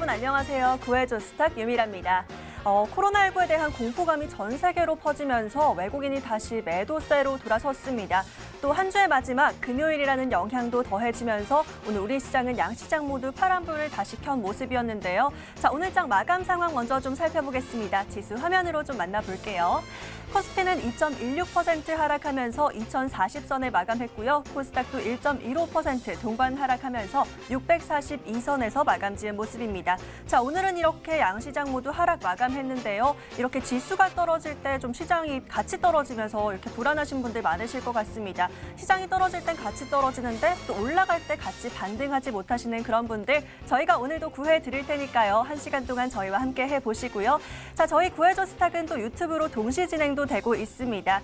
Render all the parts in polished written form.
여러분 안녕하세요. 구해줘 스탁 유미라입니다. 코로나19에 대한 공포감이 전 세계로 퍼지면서 외국인이 다시 매도세로 돌아섰습니다. 또 한 주의 마지막 금요일이라는 영향도 더해지면서 오늘 우리 시장은 양시장 모두 파란불을 다시 켠 모습이었는데요. 자, 오늘장 마감 상황 먼저 좀 살펴보겠습니다. 지수 화면으로 좀 만나볼게요. 코스피는 2.16% 하락하면서 2040선에 마감했고요. 코스닥도 1.15% 동반 하락하면서 642선에서 마감 지은 모습입니다. 자, 오늘은 이렇게 양시장 모두 하락 마감했는데요. 이렇게 지수가 떨어질 때 좀 시장이 같이 떨어지면서 이렇게 불안하신 분들 많으실 것 같습니다. 시장이 떨어질 땐 같이 떨어지는데 또 올라갈 때 같이 반등하지 못하시는 그런 분들 저희가 오늘도 구해 드릴 테니까요. 1시간 동안 저희와 함께 해보시고요. 자, 저희 구해줘 스탁은 또 유튜브로 동시 진행도 되고 있습니다.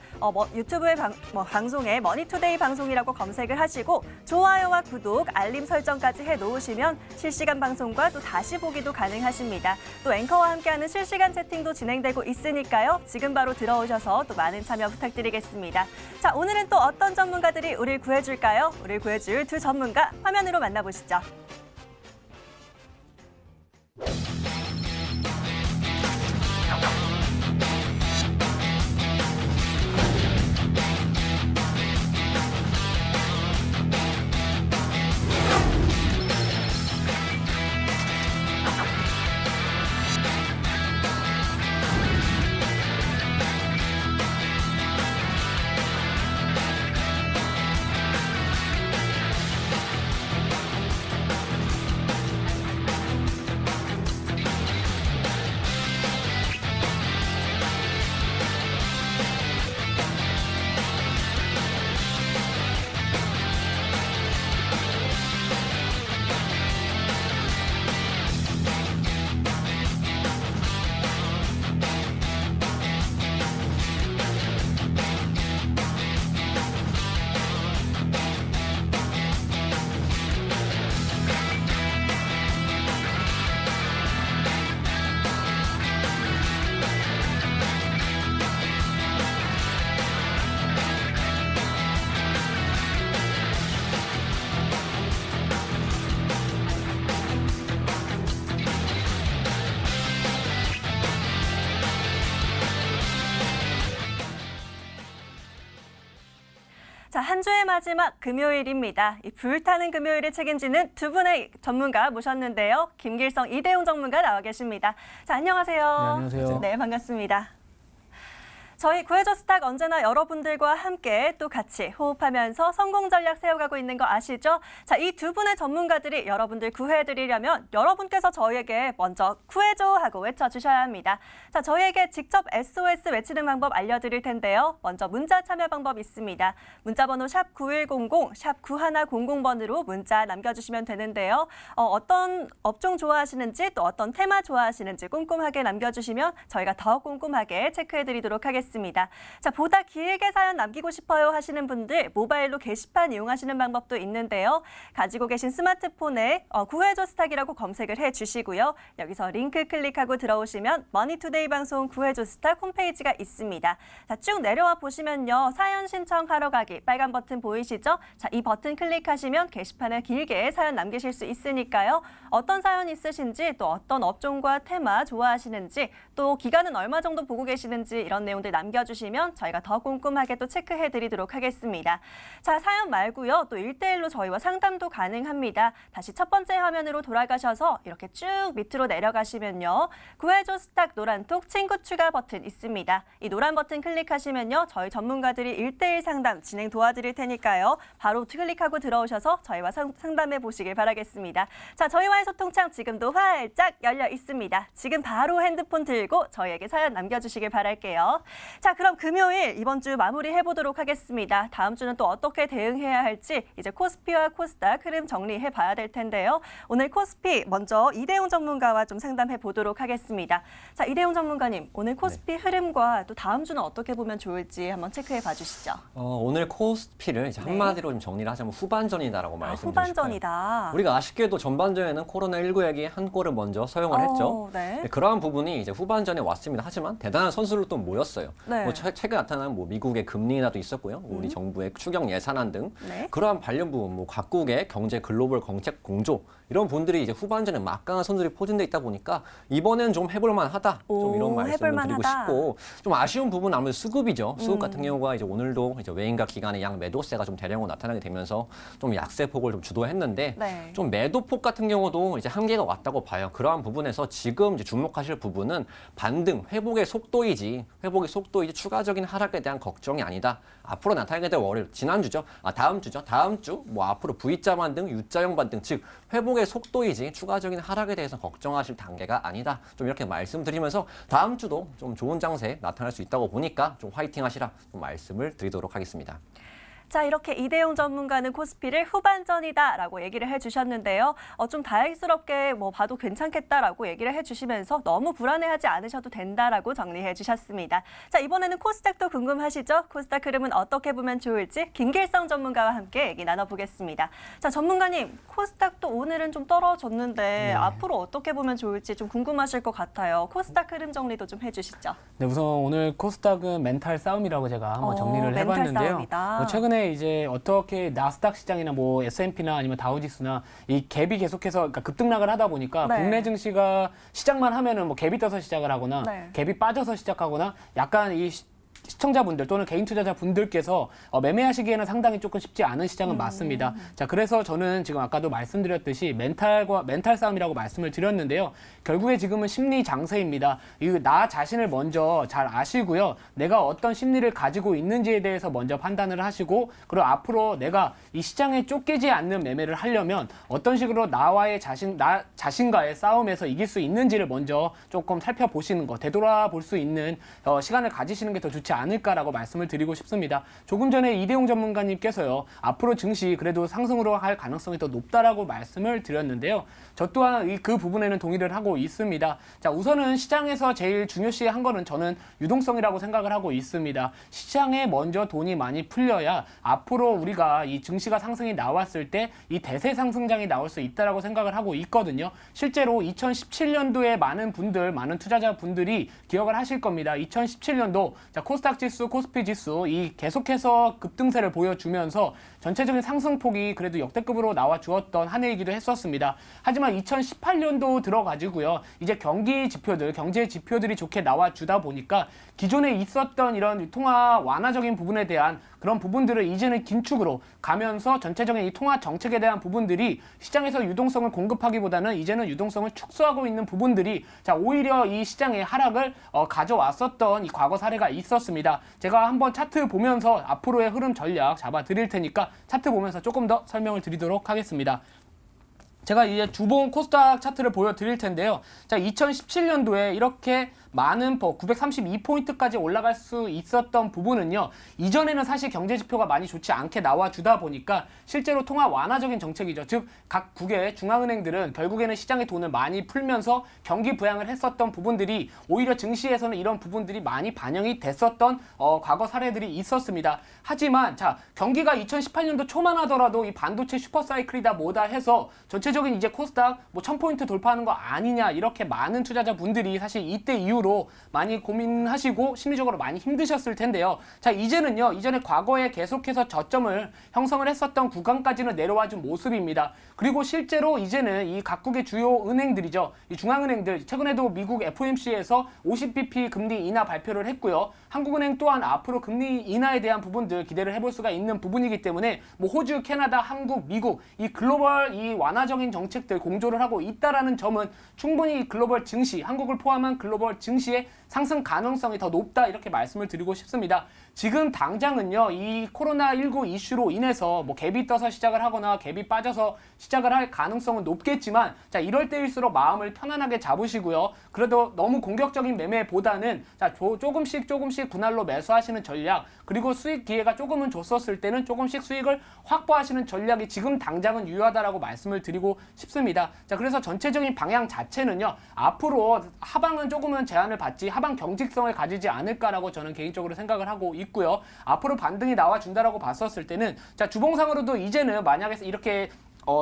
유튜브의 방송에 머니투데이 방송이라고 검색을 하시고 좋아요와 구독, 알림 설정까지 해놓으시면 실시간 방송과 또 다시 보기도 가능하십니다. 또 앵커와 함께하는 실시간 채팅도 진행되고 있으니까요. 지금 바로 들어오셔서 또 많은 참여 부탁드리겠습니다. 자, 오늘은 또 어떤 전문가들이 우리를 구해줄까요? 우리를 구해줄 두 전문가 화면으로 만나보시죠. 자, 한 주의 마지막 금요일입니다. 이 불타는 금요일을 책임지는 두 분의 전문가 모셨는데요. 김길성, 이대용 전문가 나와 계십니다. 자, 안녕하세요. 네, 안녕하세요. 네, 반갑습니다. 저희 구해줘 스탁 언제나 여러분들과 함께 또 같이 호흡하면서 성공 전략 세워가고 있는 거 아시죠? 자, 이 두 분의 전문가들이 여러분들 구해드리려면 여러분께서 저희에게 먼저 구해줘 하고 외쳐주셔야 합니다. 자, 저희에게 직접 SOS 외치는 방법 알려드릴 텐데요. 먼저 문자 참여 방법 있습니다. 문자번호 샵 9100, 샵 9100번으로 문자 남겨주시면 되는데요. 어떤 업종 좋아하시는지 또 어떤 테마 좋아하시는지 꼼꼼하게 남겨주시면 저희가 더 꼼꼼하게 체크해드리도록 하겠습니다. 자, 보다 길게 사연 남기고 싶어요 하시는 분들 모바일로 게시판 이용하시는 방법도 있는데요. 가지고 계신 스마트폰에 구해줘 스탁이라고 검색을 해주시고요. 여기서 링크 클릭하고 들어오시면 머니투데이 방송 구해줘 스탁 홈페이지가 있습니다. 자, 쭉 내려와 보시면요. 사연 신청하러 가기 빨간 버튼 보이시죠? 자, 이 버튼 클릭하시면 게시판에 길게 사연 남기실 수 있으니까요. 어떤 사연 있으신지 또 어떤 업종과 테마 좋아하시는지 또 기간은 얼마 정도 보고 계시는지 이런 내용들 남겨주시면 저희가 더 꼼꼼하게 또 체크해드리도록 하겠습니다. 자, 사연 말고요. 또 1대1로 저희와 상담도 가능합니다. 다시 첫 번째 화면으로 돌아가셔서 이렇게 쭉 밑으로 내려가시면요. 구해줘 스탁 노란톡 친구 추가 버튼 있습니다. 이 노란 버튼 클릭하시면요. 저희 전문가들이 1대1 상담 진행 도와드릴 테니까요. 바로 클릭하고 들어오셔서 저희와 상담해 보시길 바라겠습니다. 자, 저희와의 소통창 지금도 활짝 열려 있습니다. 지금 바로 핸드폰 들고 저희에게 사연 남겨주시길 바랄게요. 자, 그럼 금요일 이번 주 마무리해보도록 하겠습니다. 다음 주는 또 어떻게 대응해야 할지 이제 코스피와 코스닥 흐름 정리해봐야 될 텐데요. 오늘 코스피 먼저 이대용 전문가와 좀 상담해보도록 하겠습니다. 자, 이대용 전문가님, 오늘 코스피 흐름과 또 다음 주는 어떻게 보면 좋을지 한번 체크해봐 주시죠. 오늘 코스피를 이제 한마디로 좀 정리를 하자면 후반전이다라고 말씀드리고 싶어요. 후반전이다. 우리가 아쉽게도 전반전에는 코로나19 얘기 한 골을 먼저 서용을 했죠. 네. 그러한 부분이 이제 후반전에 왔습니다. 하지만 대단한 선수를 또 모였어요. 네. 뭐 최근 나타난 뭐 미국의 금리 인하도 있었고요. 우리 정부의 추경 예산안 등 네. 그러한 관련 부분, 뭐 각국의 경제 글로벌 정책 공조 이런 분들이 이제 후반전에 막강한 선수들이 포진돼 있다 보니까 이번에는 좀 해볼 만하다. 좀 이런 말씀을 드리고 싶고 좀 아쉬운 부분은 아무래도 수급이죠. 수급 같은 경우가 이제 오늘도 이제 외인가 기관의 양 매도세가 좀 대량으로 나타나게 되면서 좀 약세폭을 좀 주도했는데 네. 좀 매도폭 같은 경우도 이제 한계가 왔다고 봐요. 그러한 부분에서 지금 이제 주목하실 부분은 반등, 회복의 속도이지 추가적인 하락에 대한 걱정이 아니다. 앞으로 나타나게 될 월요일, 지난주죠. 다음 주죠. 다음 주 뭐 앞으로 V자 반등, U자형 반등, 즉 회복의 속도이지 추가적인 하락에 대해서 걱정하실 단계가 아니다. 좀 이렇게 말씀드리면서 다음 주도 좀 좋은 장세 나타날 수 있다고 보니까 좀 화이팅 하시라 좀 말씀을 드리도록 하겠습니다. 자, 이렇게 이대용 전문가는 코스피를 후반전이다라고 얘기를 해주셨는데요. 좀 다행스럽게 뭐 봐도 괜찮겠다라고 얘기를 해주시면서 너무 불안해하지 않으셔도 된다라고 정리해 주셨습니다. 자, 이번에는 코스닥도 궁금하시죠? 코스닥 흐름은 어떻게 보면 좋을지 김길성 전문가와 함께 얘기 나눠보겠습니다. 자, 전문가님, 코스닥도 오늘은 좀 떨어졌는데 네. 앞으로 어떻게 보면 좋을지 좀 궁금하실 것 같아요. 코스닥 흐름 정리도 좀 해주시죠. 네, 우선 오늘 코스닥은 멘탈 싸움이라고 제가 한번 정리를 멘탈 해봤는데요. 싸움이다. 뭐 최근에 이제 어떻게 나스닥 시장이나 뭐 S&P나 아니면 다우지수나 이 갭이 계속해서 그러니까 급등락을 하다 보니까 네. 국내 증시가 시작만 하면은 뭐 갭이 떠서 시작을 하거나 네. 갭이 빠져서 시작하거나 약간 이 시청자분들 또는 개인 투자자분들께서 매매하시기에는 상당히 조금 쉽지 않은 시장은 맞습니다. 자, 그래서 저는 지금 아까도 말씀드렸듯이 멘탈 싸움이라고 말씀을 드렸는데요. 결국에 지금은 심리 장세입니다. 나 자신을 먼저 잘 아시고요. 내가 어떤 심리를 가지고 있는지에 대해서 먼저 판단을 하시고 그리고 앞으로 내가 이 시장에 쫓기지 않는 매매를 하려면 어떤 식으로 나와의 나 자신과의 싸움에서 이길 수 있는지를 먼저 조금 살펴보시는 거, 되돌아볼 수 있는 시간을 가지시는 게 더 좋지 않을까라고 말씀을 드리고 싶습니다. 조금 전에 이대용 전문가님께서요. 앞으로 증시 그래도 상승으로 할 가능성이 더 높다라고 말씀을 드렸는데요. 저 또한 그 부분에는 동의를 하고 있습니다. 자, 우선은 시장에서 제일 중요시한 거는 저는 유동성이라고 생각을 하고 있습니다. 시장에 먼저 돈이 많이 풀려야 앞으로 우리가 이 증시가 상승이 나왔을 때 이 대세 상승장이 나올 수 있다라고 생각을 하고 있거든요. 실제로 2017년도에 많은 투자자분들이 기억을 하실 겁니다. 2017년도 자, 코스닥 지수, 코스피 지수 이 계속해서 급등세를 보여주면서 전체적인 상승폭이 그래도 역대급으로 나와 주었던 한 해이기도 했었습니다. 하지만 2018년도 들어가지고요. 이제 경제 지표들이 좋게 나와 주다 보니까 기존에 있었던 이런 통화 완화적인 부분에 대한 그런 부분들을 이제는 긴축으로 가면서 전체적인 이 통화 정책에 대한 부분들이 시장에서 유동성을 공급하기보다는 이제는 유동성을 축소하고 있는 부분들이 자, 오히려 이 시장의 하락을 가져왔었던 이 과거 사례가 있었습니다. 제가 한번 차트 보면서 앞으로의 흐름 전략 잡아 드릴 테니까 차트 보면서 조금 더 설명을 드리도록 하겠습니다. 제가 이제 주봉 코스닥 차트를 보여드릴 텐데요. 자, 2017년도에 이렇게 많은 932포인트까지 올라갈 수 있었던 부분은요. 이전에는 사실 경제 지표가 많이 좋지 않게 나와주다 보니까 실제로 통화 완화적인 정책이죠. 즉 각국의 중앙은행들은 결국에는 시장의 돈을 많이 풀면서 경기 부양을 했었던 부분들이 오히려 증시에서는 이런 부분들이 많이 반영이 됐었던 과거 사례들이 있었습니다. 하지만 자, 경기가 2018년도 초만 하더라도 이 반도체 슈퍼사이클이다 뭐다 해서 전체적인 이제 코스닥 뭐 1000포인트 돌파하는 거 아니냐 이렇게 많은 투자자분들이 사실 이때 이후로 많이 고민하시고 심리적으로 많이 힘드셨을 텐데요. 자, 이제는요. 이전에 과거에 계속해서 저점을 형성을 했었던 구간까지는 내려와 준 모습입니다. 그리고 실제로 이제는 이 각국의 주요 은행들이죠. 이 중앙은행들 최근에도 미국 FOMC에서 50bp 금리 인하 발표를 했고요. 한국은행 또한 앞으로 금리 인하에 대한 부분들 기대를 해볼 수가 있는 부분이기 때문에 뭐 호주, 캐나다, 한국, 미국 이 글로벌 이 완화적인 정책들 공조를 하고 있다라는 점은 충분히 글로벌 증시, 한국을 포함한 글로벌 증시의 상승 가능성이 더 높다 이렇게 말씀을 드리고 싶습니다. 지금 당장은요. 이 코로나19 이슈로 인해서 뭐 갭이 떠서 시작을 하거나 갭이 빠져서 시작을 할 가능성은 높겠지만 자, 이럴 때일수록 마음을 편안하게 잡으시고요. 그래도 너무 공격적인 매매보다는 자, 조금씩 분할로 매수하시는 전략 그리고 수익 기회가 조금은 줬었을 때는 조금씩 수익을 확보하시는 전략이 지금 당장은 유효하다라고 말씀을 드리고 싶습니다. 자, 그래서 전체적인 방향 자체는요. 앞으로 하방은 조금은 제한을 받지 하방 경직성을 가지지 않을까라고 저는 개인적으로 생각을 하고 있고요. 앞으로 반등이 나와준다라고 봤었을 때는 자, 주봉상으로도 이제는 만약에 이렇게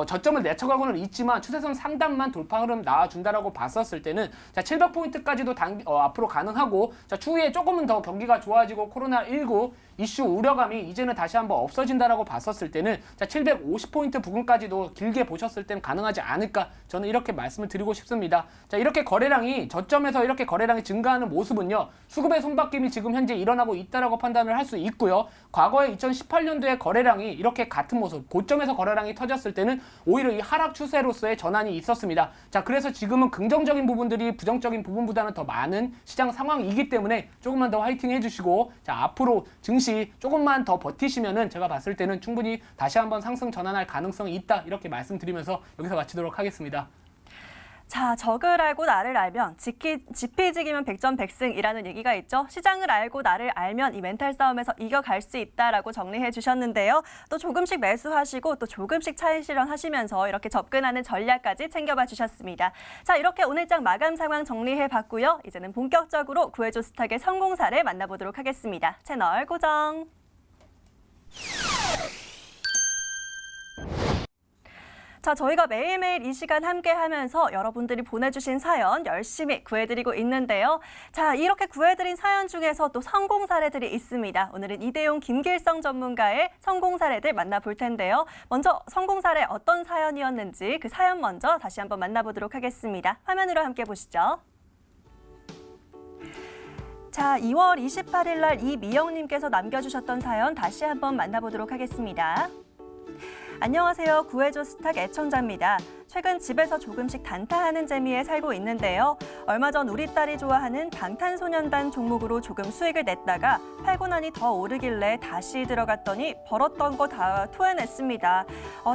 저점을 내쳐가고는 있지만 추세선 상단만 돌파 흐름 나와준다라고 봤었을 때는 자 700포인트까지도 앞으로 가능하고 자 추후에 조금은 더 경기가 좋아지고 코로나19 이슈 우려감이 이제는 다시 한번 없어진다라고 봤었을 때는 자 750포인트 부근까지도 길게 보셨을 때는 가능하지 않을까 저는 이렇게 말씀을 드리고 싶습니다. 자 이렇게 거래량이 저점에서 이렇게 거래량이 증가하는 모습은요 수급의 손바뀜이 지금 현재 일어나고 있다라고 판단을 할 수 있고요. 과거에 2018년도에 거래량이 이렇게 같은 모습 고점에서 거래량이 터졌을 때는 오히려 이 하락 추세로서의 전환이 있었습니다. 자 그래서 지금은 긍정적인 부분들이 부정적인 부분보다는 더 많은 시장 상황이기 때문에 조금만 더 화이팅 해주시고 자 앞으로 증시 조금만 더 버티시면은 제가 봤을 때는 충분히 다시 한번 상승 전환할 가능성이 있다 이렇게 말씀드리면서 여기서 마치도록 하겠습니다. 자, 적을 알고 나를 알면 지피지기면 백전백승이라는 얘기가 있죠. 시장을 알고 나를 알면 이 멘탈 싸움에서 이겨갈 수 있다라고 정리해 주셨는데요. 또 조금씩 매수하시고 또 조금씩 차익 실현하시면서 이렇게 접근하는 전략까지 챙겨봐 주셨습니다. 자, 이렇게 오늘장 마감 상황 정리해 봤고요. 이제는 본격적으로 구해줘 스탁의 성공 사례 만나보도록 하겠습니다. 채널 고정. 자, 저희가 매일매일 이 시간 함께하면서 여러분들이 보내주신 사연 열심히 구해드리고 있는데요. 자, 이렇게 구해드린 사연 중에서 또 성공 사례들이 있습니다. 오늘은 이대용 김길성 전문가의 성공 사례들 만나볼 텐데요. 먼저 성공 사례 어떤 사연이었는지 그 사연 먼저 다시 한번 만나보도록 하겠습니다. 화면으로 함께 보시죠. 자, 2월 28일 날 이미영님께서 남겨주셨던 사연 다시 한번 만나보도록 하겠습니다. 안녕하세요. 구해줘 스탁 애청자입니다. 최근 집에서 조금씩 단타하는 재미에 살고 있는데요. 얼마 전 우리 딸이 좋아하는 방탄소년단 종목으로 조금 수익을 냈다가 팔고 나니 더 오르길래 다시 들어갔더니 벌었던 거 다 토해냈습니다.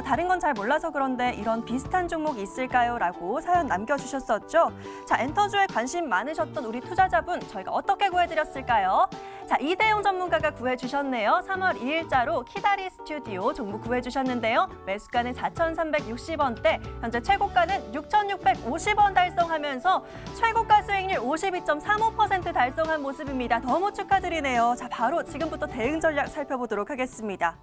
다른 건 잘 몰라서 그런데 이런 비슷한 종목 있을까요? 라고 사연 남겨주셨었죠. 자, 엔터주에 관심 많으셨던 우리 투자자분 저희가 어떻게 구해드렸을까요? 자, 이대용 전문가가 구해주셨네요. 3월 2일자로 키다리 스튜디오 종목 구해주셨는데요. 매수가는 4,360원대, 현재 최고가는 6,650원 달성하면서 최고가 수익률 52.35% 달성한 모습입니다. 너무 축하드리네요. 자, 바로 지금부터 대응 전략 살펴보도록 하겠습니다.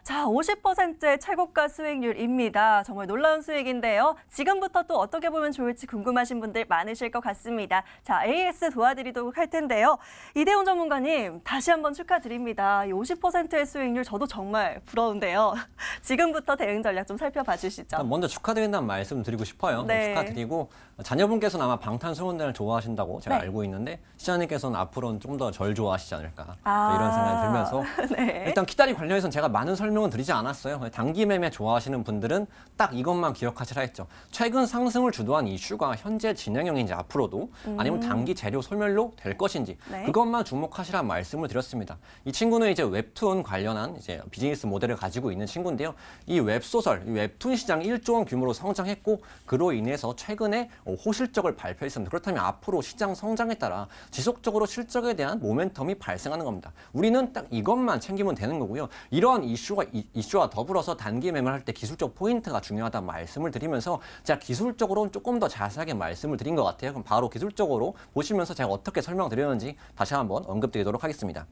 자, 50%의 최고가 수익률입니다. 정말 놀라운 수익인데요. 지금부터 또 어떻게 보면 좋을지 궁금하신 분들 많으실 것 같습니다. 자, AS 도와드리도록 할 텐데요. 이대용 전문가님, 다시 한번 축하드립니다. 이 50%의 수익률 저도 정말 부러운데요. 지금부터 대응 전략 좀 살펴봐 주시죠. 먼저 축하드린다는 말씀 드리고 싶어요. 네. 축하드리고 자녀분께서는 아마 방탄소년단을 좋아하신다고 제가 네. 알고 있는데 시장님께서는 앞으로는 좀 더 절 좋아하시지 않을까 아. 이런 생각이 들면서 네. 일단 키다리 관련해서는 제가 많은 설명은 드리지 않았어요. 단기 매매 좋아하시는 분들은 딱 이것만 기억하시라 했죠. 최근 상승을 주도한 이슈가 현재 진행형인지 앞으로도 아니면 단기 재료 소멸로 될 것인지 네. 그것만 주목하시라 말씀을 드렸습니다. 이 친구는 이제 웹툰 관련한 이제 비즈니스 모델을 가지고 있는 친구인데요. 이 웹소설, 이 웹툰 시장이 1조 원 규모로 성장했고 그로 인해서 최근에 호실적을 발표했습니다. 그렇다면 앞으로 시장 성장에 따라 지속적으로 실적에 대한 모멘텀이 발생하는 겁니다. 우리는 딱 이것만 챙기면 되는 거고요. 이러한 이슈와 더불어서 단기 매매를 할 때 기술적 포인트가 중요하다는 말씀을 드리면서 제가 기술적으로는 조금 더 자세하게 말씀을 드린 것 같아요. 그럼 바로 기술적으로 보시면서 제가 어떻게 설명드렸는지 다시 한번 언급드리도록 하겠습니다.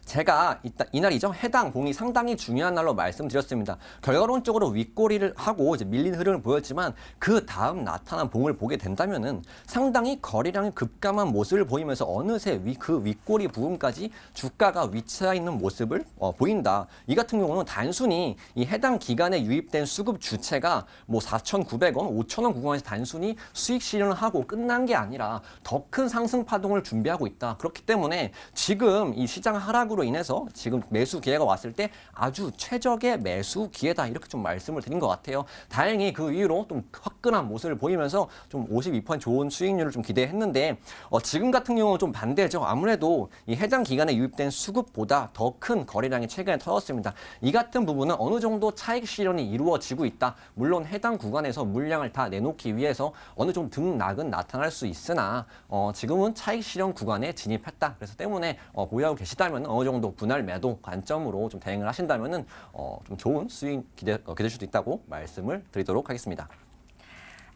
제가 이날이죠. 해당 봉이 상당히 중요한 날로 말씀드렸습니다. 결과론적으로 윗꼬리를 하고 이제 밀린 흐름을 보였지만 그 다음 나타난 봉을 보게 된다면은 상당히 거래량이 급감한 모습을 보이면서 어느새 그 윗꼬리 부분까지 주가가 위치해 있는 모습을 보인다. 이 같은 경우는 단순히 이 해당 기간에 유입된 수급 주체가 뭐 4,900원, 5,000원 구간에서 단순히 수익 실현을 하고 끝난 게 아니라 더 큰 상승 파동을 준비하고 있다. 그렇기 때문에 지금 이 시장 하락으로 인해서 지금 매수 기회가 왔을 때 아주 최적의 매수 기회다 이렇게 좀 말씀을 드린 것 같아요. 다행히 그 이후로 좀 화끈한 모습을 보이면서 좀 52% 좋은 수익률을 좀 기대했는데 지금 같은 경우는 좀 반대죠. 아무래도 이 해당 기간에 유입된 수급보다 더 큰 거래량이 최근에 터졌습니다. 이 같은 부분은 어느 정도 차익 실현이 이루어지고 있다. 물론 해당 구간에서 물량을 다 내놓기 위해서 어느 정도 등락은 나타날 수 있으나 지금은 차익 실현 구간에 진입했다. 그래서 때문에 보유하고 계시다면 어느 정도 분할 매도 관점으로 좀 대응을 하신다면은 좀 좋은 수익 기대실 수도 있다고 말씀을 드리도록 하겠습니다.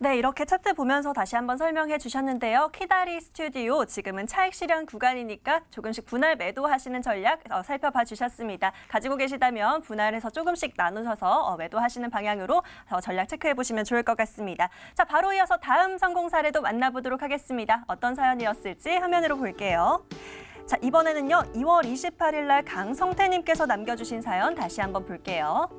네, 이렇게 차트 보면서 다시 한번 설명해 주셨는데요. 키다리 스튜디오 지금은 차익 실현 구간이니까 조금씩 분할 매도하시는 전략 살펴봐 주셨습니다. 가지고 계시다면 분할해서 조금씩 나누셔서 매도하시는 방향으로 전략 체크해 보시면 좋을 것 같습니다. 자, 바로 이어서 다음 성공 사례도 만나보도록 하겠습니다. 어떤 사연이었을지 화면으로 볼게요. 자, 이번에는요. 2월 28일 날 강성태님께서 남겨주신 사연 다시 한번 볼게요.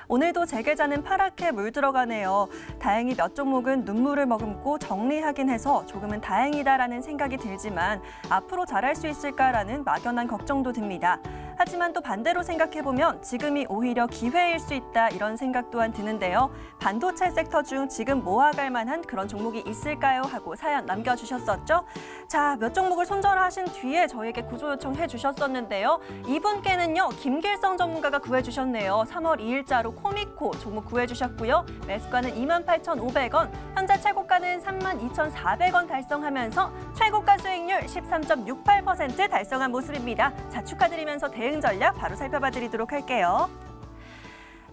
오늘도 제 계좌는 파랗게 물들어가네요. 다행히 몇 종목은 눈물을 머금고 정리하긴 해서 조금은 다행이다라는 생각이 들지만 앞으로 잘할 수 있을까라는 막연한 걱정도 듭니다. 하지만 또 반대로 생각해보면 지금이 오히려 기회일 수 있다 이런 생각 또한 드는데요. 반도체 섹터 중 지금 모아갈 만한 그런 종목이 있을까요? 하고 사연 남겨주셨었죠. 자, 몇 종목을 손절하신 뒤에 저에게 구조 요청해 주셨었는데요. 이분께는요. 김길성 전문가가 구해주셨네요. 3월 2일자로 코미코 종목 구해주셨고요. 매수가는 28,500원, 현재 최고가는 32,400원 달성하면서 최고가 수익률 13.68% 달성한 모습입니다. 자, 축하드리면서 대응 전략 바로 살펴봐 드리도록 할게요.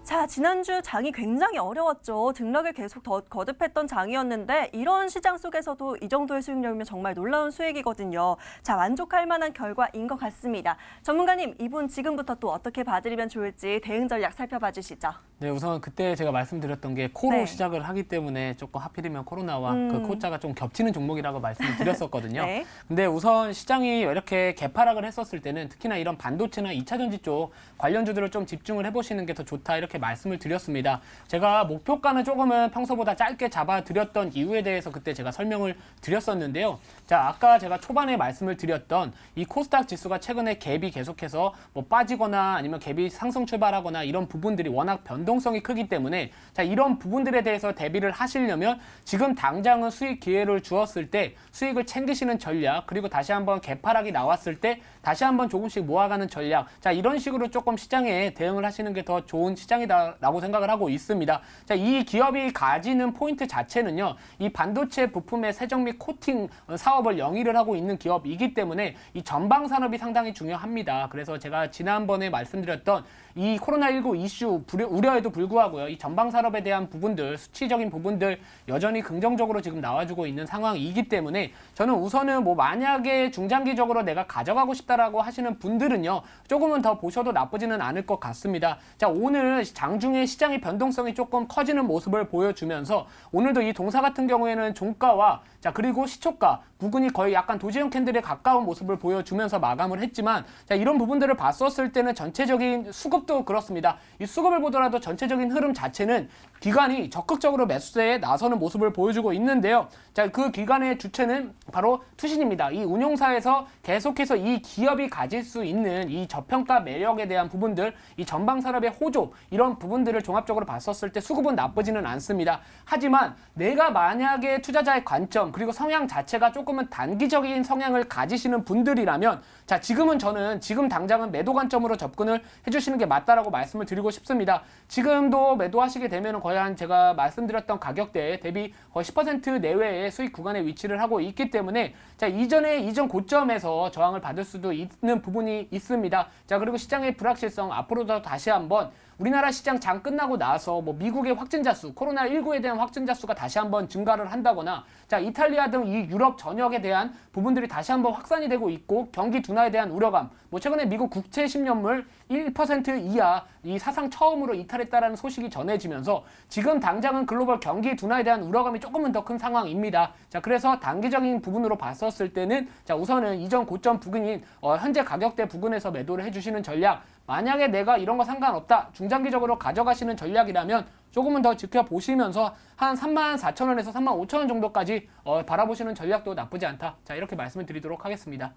자, 지난주 장이 굉장히 어려웠죠. 등락을 계속 거듭했던 장이었는데 이런 시장 속에서도 이 정도의 수익률이면 정말 놀라운 수익이거든요. 자, 만족할 만한 결과인 것 같습니다. 전문가님, 이분 지금부터 또 어떻게 봐드리면 좋을지 대응 전략 살펴봐 주시죠. 네, 우선 그때 제가 말씀드렸던 게 코로 네. 시작을 하기 때문에 조금 하필이면 코로나와 그 코자가 좀 겹치는 종목이라고 말씀을 드렸었거든요. 네. 근데 우선 시장이 이렇게 개파락을 했었을 때는 특히나 이런 반도체나 2차전지 쪽 관련주들을 좀 집중을 해보시는 게 더 좋다 이렇게 말씀을 드렸습니다. 제가 목표가는 조금은 평소보다 짧게 잡아드렸던 이유에 대해서 그때 제가 설명을 드렸었는데요. 자, 아까 제가 초반에 말씀을 드렸던 이 코스닥 지수가 최근에 갭이 계속해서 뭐 빠지거나 아니면 갭이 상승 출발하거나 이런 부분들이 워낙 변동성이 크기 때문에 자, 이런 부분들에 대해서 대비를 하시려면 지금 당장은 수익 기회를 주었을 때 수익을 챙기시는 전략, 그리고 다시 한번 개파락이 나왔을 때 다시 한번 조금씩 모아가는 전략, 자, 이런 식으로 조금 시장에 대응을 하시는 게 더 좋은 시장이다라고 생각을 하고 있습니다. 자, 이 기업이 가지는 포인트 자체는요, 이 반도체 부품의 세정 및 코팅 사업을 영위를 하고 있는 기업이기 때문에 이 전방 산업이 상당히 중요합니다. 그래서 제가 지난번에 말씀드렸던 이 코로나19 이슈 우려에도 불구하고요, 이 전방 산업에 대한 부분들, 수치적인 부분들 여전히 긍정적으로 지금 나와주고 있는 상황이기 때문에 저는 우선은 뭐 만약에 중장기적으로 내가 가져가고 싶다라고 하시는 분들은요, 조금은 더 보셔도 나쁘지는 않을 것 같습니다. 자, 오늘 장중에 시장의 변동성이 조금 커지는 모습을 보여주면서 오늘도 이 동사 같은 경우에는 종가와 자, 그리고 시초가 부근이 거의 약간 도지형 캔들에 가까운 모습을 보여주면서 마감을 했지만 자, 이런 부분들을 봤었을 때는 전체적인 수급도 그렇습니다. 이 수급을 보더라도 전체적인 흐름 자체는 기관이 적극적으로 매수세에 나서는 모습을 보여주고 있는데요. 자, 그 기관의 주체는 바로 투신입니다. 이 운용사에서 계속해서 이 기업이 가질 수 있는 이 저평가 매력에 대한 부분들, 이 전방 산업의 호조, 이런 부분들을 종합적으로 봤었을 때 수급은 나쁘지는 않습니다. 하지만 내가 만약에 투자자의 관점 그리고 성향 자체가 조금은 단기적인 성향을 가지시는 분들이라면 자, 저는 지금 당장은 매도 관점으로 접근을 해주시는 게 맞다라고 말씀을 드리고 싶습니다. 지금도 매도하시게 되면 거의 한 제가 말씀드렸던 가격대 대비 거의 10% 내외의 수익 구간에 위치를 하고 있기 때문에 자, 이전 고점에서 저항을 받을 수도 있는 부분이 있습니다. 자, 그리고 시장의 불확실성 앞으로도 다시 한번 우리나라 시장 장 끝나고 나서 뭐 미국의 확진자 수, 코로나19에 대한 확진자 수가 다시 한번 증가를 한다거나 자, 이탈리아 등 이 유럽 전역에 대한 부분들이 다시 한번 확산이 되고 있고 경기 둔화에 대한 우려감, 뭐 최근에 미국 국채 10년물 1% 이하 이 사상 처음으로 이탈했다라는 소식이 전해지면서 지금 당장은 글로벌 경기 둔화에 대한 우려감이 조금은 더 큰 상황입니다. 자, 그래서 단기적인 부분으로 봤었을 때는 자, 우선은 이전 고점 부근인 현재 가격대 부근에서 매도를 해주시는 전략, 만약에 내가 이런 거 상관없다, 중장기적으로 가져가시는 전략이라면 조금은 더 지켜보시면서 한 34,000원에서 35,000원 정도까지 바라보시는 전략도 나쁘지 않다. 자, 이렇게 말씀을 드리도록 하겠습니다.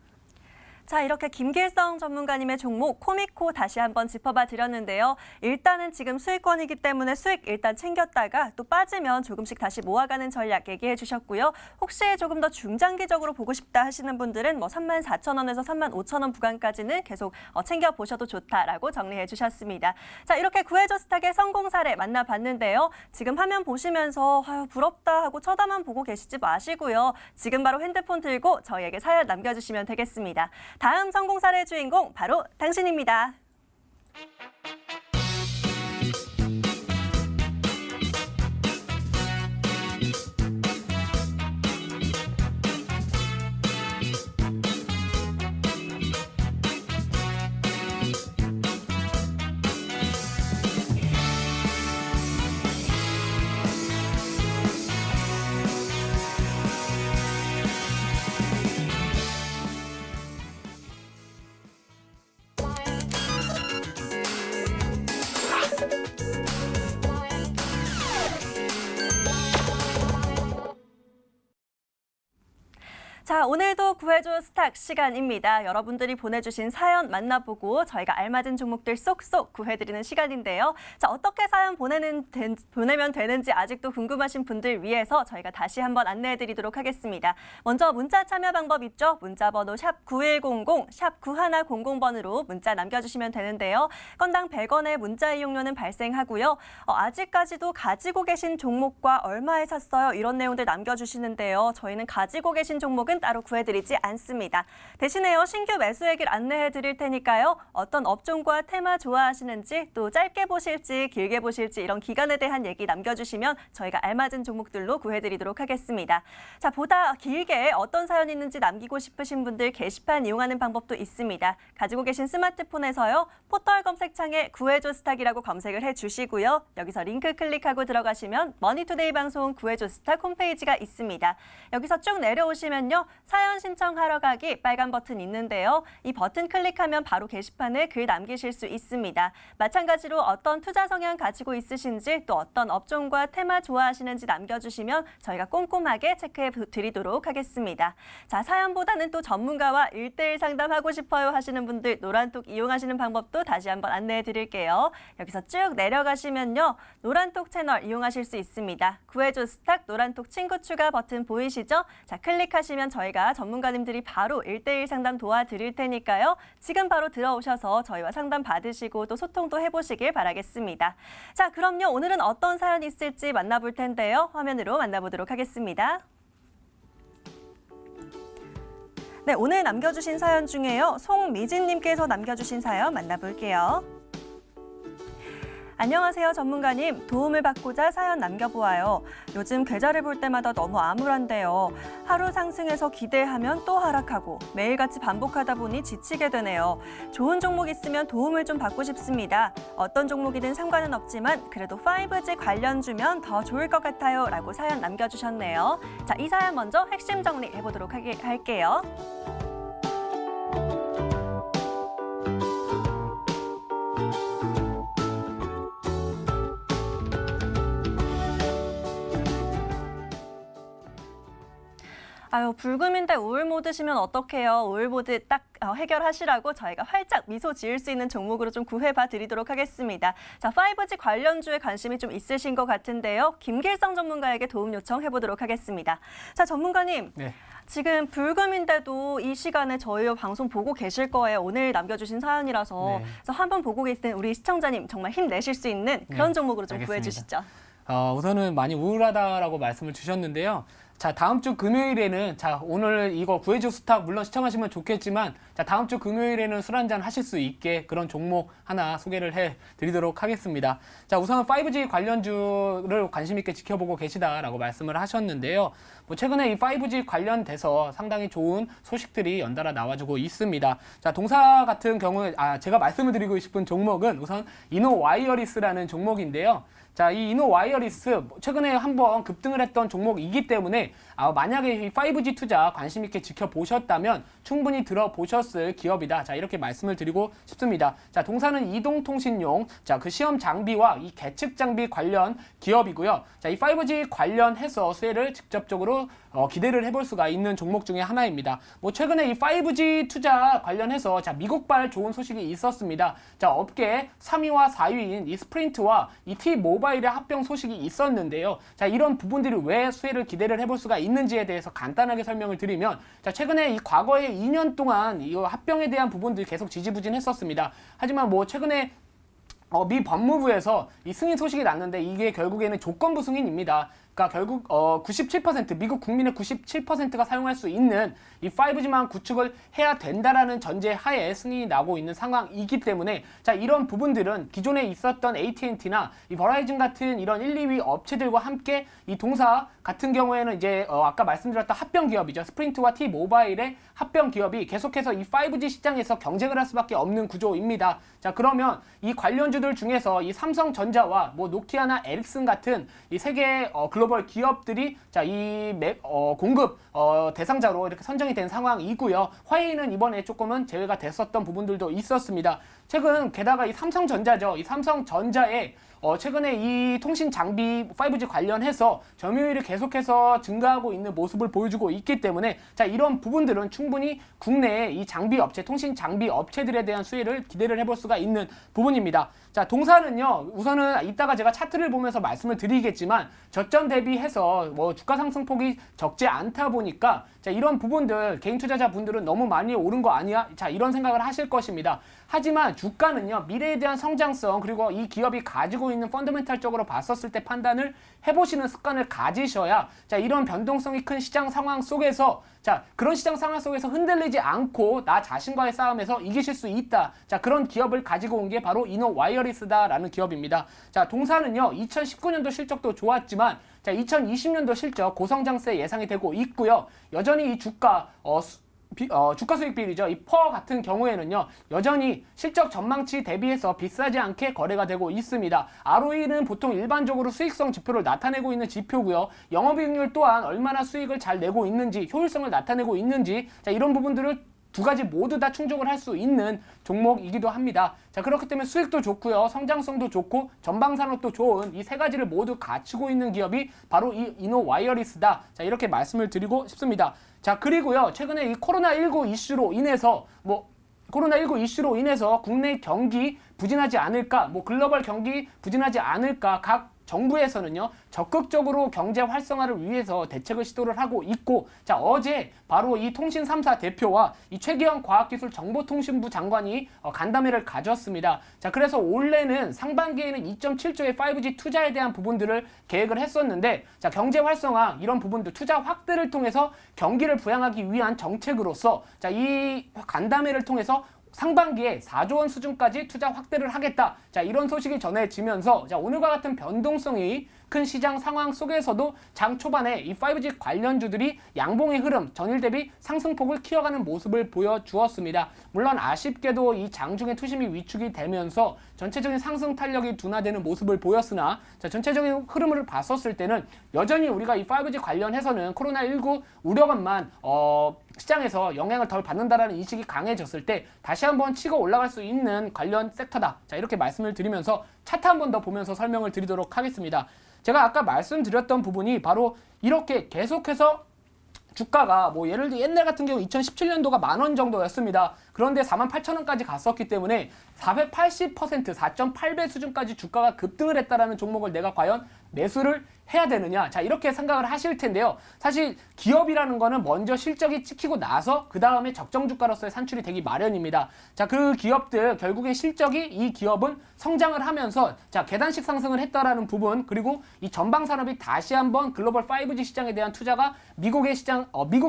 자, 이렇게 김길성 전문가님의 종목 코미코 다시 한번 짚어봐 드렸는데요. 일단은 지금 수익권이기 때문에 수익 일단 챙겼다가 또 빠지면 조금씩 다시 모아가는 전략 얘기해 주셨고요. 혹시 조금 더 중장기적으로 보고 싶다 하시는 분들은 뭐 34,000원에서 35,000원 구간까지는 계속 챙겨보셔도 좋다라고 정리해 주셨습니다. 자, 이렇게 구해줘 스탁의 성공 사례 만나봤는데요. 지금 화면 보시면서 아유, 부럽다 하고 쳐다만 보고 계시지 마시고요. 지금 바로 핸드폰 들고 저희에게 사연 남겨주시면 되겠습니다. 다음 성공 사례 주인공 바로 당신입니다. 자, 오늘도 구해줘 스탁 시간입니다. 여러분들이 보내주신 사연 만나보고 저희가 알맞은 종목들 쏙쏙 구해드리는 시간인데요. 자, 어떻게 사연 보내면 되는지 아직도 궁금하신 분들 위해서 저희가 다시 한번 안내해드리도록 하겠습니다. 먼저 문자 참여 방법 있죠? 문자 번호 샵 9100, 샵 9100번으로 문자 남겨주시면 되는데요. 건당 100원의 문자 이용료는 발생하고요. 아직까지도 가지고 계신 종목과 얼마에 샀어요? 이런 내용들 남겨주시는데요. 저희는 가지고 계신 종목은 따로 구해드리지 않습니다. 대신에요, 신규 매수액을 안내해드릴 테니까요. 어떤 업종과 테마 좋아하시는지, 또 짧게 보실지 길게 보실지 이런 기간에 대한 얘기 남겨주시면 저희가 알맞은 종목들로 구해드리도록 하겠습니다. 자, 보다 길게 어떤 사연이 있는지 남기고 싶으신 분들 게시판 이용하는 방법도 있습니다. 가지고 계신 스마트폰에서요, 포털 검색창에 구해줘 스탁이라고 검색을 해주시고요. 여기서 링크 클릭하고 들어가시면 머니투데이 방송 구해줘 스탁 홈페이지가 있습니다. 여기서 쭉 내려오시면요, 사연 신청하러 가기 빨간 버튼 있는데요. 이 버튼 클릭하면 바로 게시판에 글 남기실 수 있습니다. 마찬가지로 어떤 투자 성향 가지고 있으신지, 또 어떤 업종과 테마 좋아하시는지 남겨주시면 저희가 꼼꼼하게 체크해 드리도록 하겠습니다. 자, 사연보다는 또 전문가와 1:1 상담하고 싶어요 하시는 분들 노란톡 이용하시는 방법도 다시 한번 안내해 드릴게요. 여기서 쭉 내려가시면요, 노란톡 채널 이용하실 수 있습니다. 구해줘 스탁 노란톡 친구 추가 버튼 보이시죠? 자, 클릭하시면 저희가 전문가님들이 바로 1:1 상담 도와드릴 테니까요. 지금 바로 들어오셔서 저희와 상담 받으시고 또 소통도 해보시길 바라겠습니다. 자, 그럼요, 오늘은 어떤 사연이 있을지 만나볼 텐데요. 화면으로 만나보도록 하겠습니다. 네, 오늘 남겨주신 사연 중에요, 송미진님께서 남겨주신 사연 만나볼게요. 안녕하세요, 전문가님. 도움을 받고자 사연 남겨보아요. 요즘 계좌를 볼 때마다 너무 암울한데요. 하루 상승해서 기대하면 또 하락하고 매일같이 반복하다 보니 지치게 되네요. 좋은 종목 있으면 도움을 좀 받고 싶습니다. 어떤 종목이든 상관은 없지만 그래도 5G 관련주면 더 좋을 것 같아요. 라고 사연 남겨주셨네요. 자, 이 사연 먼저 핵심 정리해보도록 할게요. 아유, 불금인데 우울모드 시면 어떡해요. 우울모드 딱 해결하시라고 저희가 활짝 미소 지을 수 있는 종목으로 좀 구해봐 드리도록 하겠습니다. 자, 5G 관련주에 관심이 좀 있으신 것 같은데요. 김길성 전문가에게 도움 요청해보도록 하겠습니다. 자, 전문가님. 네. 지금 불금인데도 이 시간에 저희 방송 보고 계실 거예요. 오늘 남겨주신 사연이라서. 네. 그래서 한번 보고 계신 우리 시청자님 정말 힘내실 수 있는 그런 네, 종목으로 좀 알겠습니다. 구해주시죠. 우선은 많이 우울하다라고 말씀을 주셨는데요. 자, 다음 주 금요일에는, 자, 오늘 이거 구해줘 스탁 물론 시청하시면 좋겠지만, 자, 다음 주 금요일에는 술 한잔 하실 수 있게 그런 종목 하나 소개를 해 드리도록 하겠습니다. 자, 우선은 5G 관련주를 관심 있게 지켜보고 계시다라고 말씀을 하셨는데요. 뭐 최근에 이 5G 관련돼서 상당히 좋은 소식들이 연달아 나와주고 있습니다. 자, 동사 같은 경우에, 제가 말씀을 드리고 싶은 종목은 우선 이노와이어리스라는 종목인데요. 자, 이 이노와이어리스 최근에 한번 급등을 했던 종목이기 때문에 만약에 이 5G 투자 관심 있게 지켜보셨다면 충분히 들어보셨을 기업이다. 자, 이렇게 말씀을 드리고 싶습니다. 자, 동사는 이동통신용, 자, 그 시험 장비와 이 계측 장비 관련 기업이고요. 자, 이 5G 관련해서 수혜를 직접적으로 기대를 해볼 수가 있는 종목 중에 하나입니다. 뭐 최근에 이 5G 투자 관련해서 자, 미국발 좋은 소식이 있었습니다. 자, 업계 3위와 4위인 이 스프린트와 이 T-모바일의 합병 소식이 있었는데요. 자, 이런 부분들이 왜 수혜를 기대를 해볼 수가 있는지에 대해서 간단하게 설명을 드리면, 자, 최근에 이 과거에 2년 동안 이 합병에 대한 부분들이 계속 지지부진했었습니다. 하지만 뭐 최근에 미 법무부에서 이 승인 소식이 났는데 이게 결국에는 조건부 승인입니다. 그러니까 결국 97% 미국 국민의 97%가 사용할 수 있는 이 5G만 구축을 해야 된다라는 전제 하에 승인이 나고 있는 상황이기 때문에, 자, 이런 부분들은 기존에 있었던 AT&T나 이 버라이즌 같은 이런 1, 2위 업체들과 함께 이 동사 같은 경우에는 이제 아까 말씀드렸던 합병 기업이죠. 스프린트와 T-모바일의 합병 기업이 계속해서 이 5G 시장에서 경쟁을 할 수밖에 없는 구조입니다. 자, 그러면 이 관련주들 중에서 이 삼성전자와 뭐 노키아나 에릭슨 같은 이 세계 글로벌 기업들이 자, 이 공급 대상자로 이렇게 선정이 된 상황이고요. 화웨이는 이번에 조금은 제외가 됐었던 부분들도 있었습니다. 최근 게다가 이 삼성전자죠. 이 삼성전자의 최근에 이 통신 장비 5G 관련해서 점유율이 계속해서 증가하고 있는 모습을 보여주고 있기 때문에 자, 이런 부분들은 충분히 국내에 이 장비 업체, 통신 장비 업체들에 대한 수혜를 기대를 해볼 수가 있는 부분입니다. 자, 동사는요, 우선은 이따가 제가 차트를 보면서 말씀을 드리겠지만 저점 대비해서 뭐 주가 상승폭이 적지 않다 보니까 자, 이런 부분들 개인 투자자분들은 너무 많이 오른 거 아니야? 자, 이런 생각을 하실 것입니다. 하지만 주가는요, 미래에 대한 성장성 그리고 이 기업이 가지고 있는 펀더멘탈적으로 봤었을 때 판단을 해보시는 습관을 가지셔야 자, 이런 변동성이 큰 시장 상황 속에서 자, 그런 시장 상황 속에서 흔들리지 않고 나 자신과의 싸움에서 이기실 수 있다. 자, 그런 기업을 가지고 온 게 바로 이노와이어리스다라는 기업입니다. 자, 동사는요, 2019년도 실적도 좋았지만 자, 2020년도 실적 고성장세 예상이 되고 있고요. 여전히 이 주가 주가 수익 비율이죠. 이 퍼 같은 경우에는요, 여전히 실적 전망치 대비해서 비싸지 않게 거래가 되고 있습니다. ROE는 보통 일반적으로 수익성 지표를 나타내고 있는 지표고요. 영업이익률 또한 얼마나 수익을 잘 내고 있는지, 효율성을 나타내고 있는지, 자, 이런 부분들을 두 가지 모두 다 충족을 할 수 있는 종목이기도 합니다. 자, 그렇기 때문에 수익도 좋고요, 성장성도 좋고 전방산업도 좋은 이 세 가지를 모두 갖추고 있는 기업이 바로 이 이노와이어리스다. 자, 이렇게 말씀을 드리고 싶습니다. 자, 그리고요, 최근에 이 코로나19 이슈로 인해서 국내 경기 부진하지 않을까, 글로벌 경기 부진하지 않을까, 각 정부에서는요, 적극적으로 경제 활성화를 위해서 대책을 시도를 하고 있고, 자, 어제 바로 이 통신 3사 대표와 이 최기현 과학기술정보통신부 장관이 간담회를 가졌습니다. 자, 그래서 올해는 상반기에는 2.7조의 5G 투자에 대한 부분들을 계획을 했었는데, 자, 경제 활성화 이런 부분들 투자 확대를 통해서 경기를 부양하기 위한 정책으로서 자, 이 간담회를 통해서 상반기에 4조 원 수준까지 투자 확대를 하겠다. 자, 이런 소식이 전해지면서 자, 오늘과 같은 변동성이 큰 시장 상황 속에서도 장 초반에 이 5G 관련주들이 양봉의 흐름, 전일 대비 상승폭을 키워가는 모습을 보여주었습니다. 물론 아쉽게도 이 장중에 투심이 위축이 되면서 전체적인 상승 탄력이 둔화되는 모습을 보였으나 자, 전체적인 흐름을 봤었을 때는 여전히 우리가 이 5G 관련해서는 코로나19 우려감만 시장에서 영향을 덜 받는다라는 인식이 강해졌을 때 다시 한번 치고 올라갈 수 있는 관련 섹터다. 자, 이렇게 말씀을 드리면서 차트 한 번 더 보면서 설명을 드리도록 하겠습니다. 제가 아까 말씀드렸던 부분이 바로 이렇게 계속해서 주가가 예를 들어 옛날 같은 경우 2017년도가 10,000원 정도였습니다. 그런데 48,000원까지 갔었기 때문에 480%, 4.8배 수준까지 주가가 급등을 했다라는 종목을 내가 과연 매수를 해야 되느냐? 자, 이렇게 생각을 하실 텐데요. 사실 기업이라는 거는 먼저 실적이 찍히고 나서 그 다음에 적정 주가로서의 산출이 되기 마련입니다. 자, 그 기업들 결국에 실적이 이 기업은 성장을 하면서 자, 계단식 상승을 했다라는 부분, 그리고 이 전방 산업이 다시 한번 글로벌 5G 시장에 대한 투자가 미국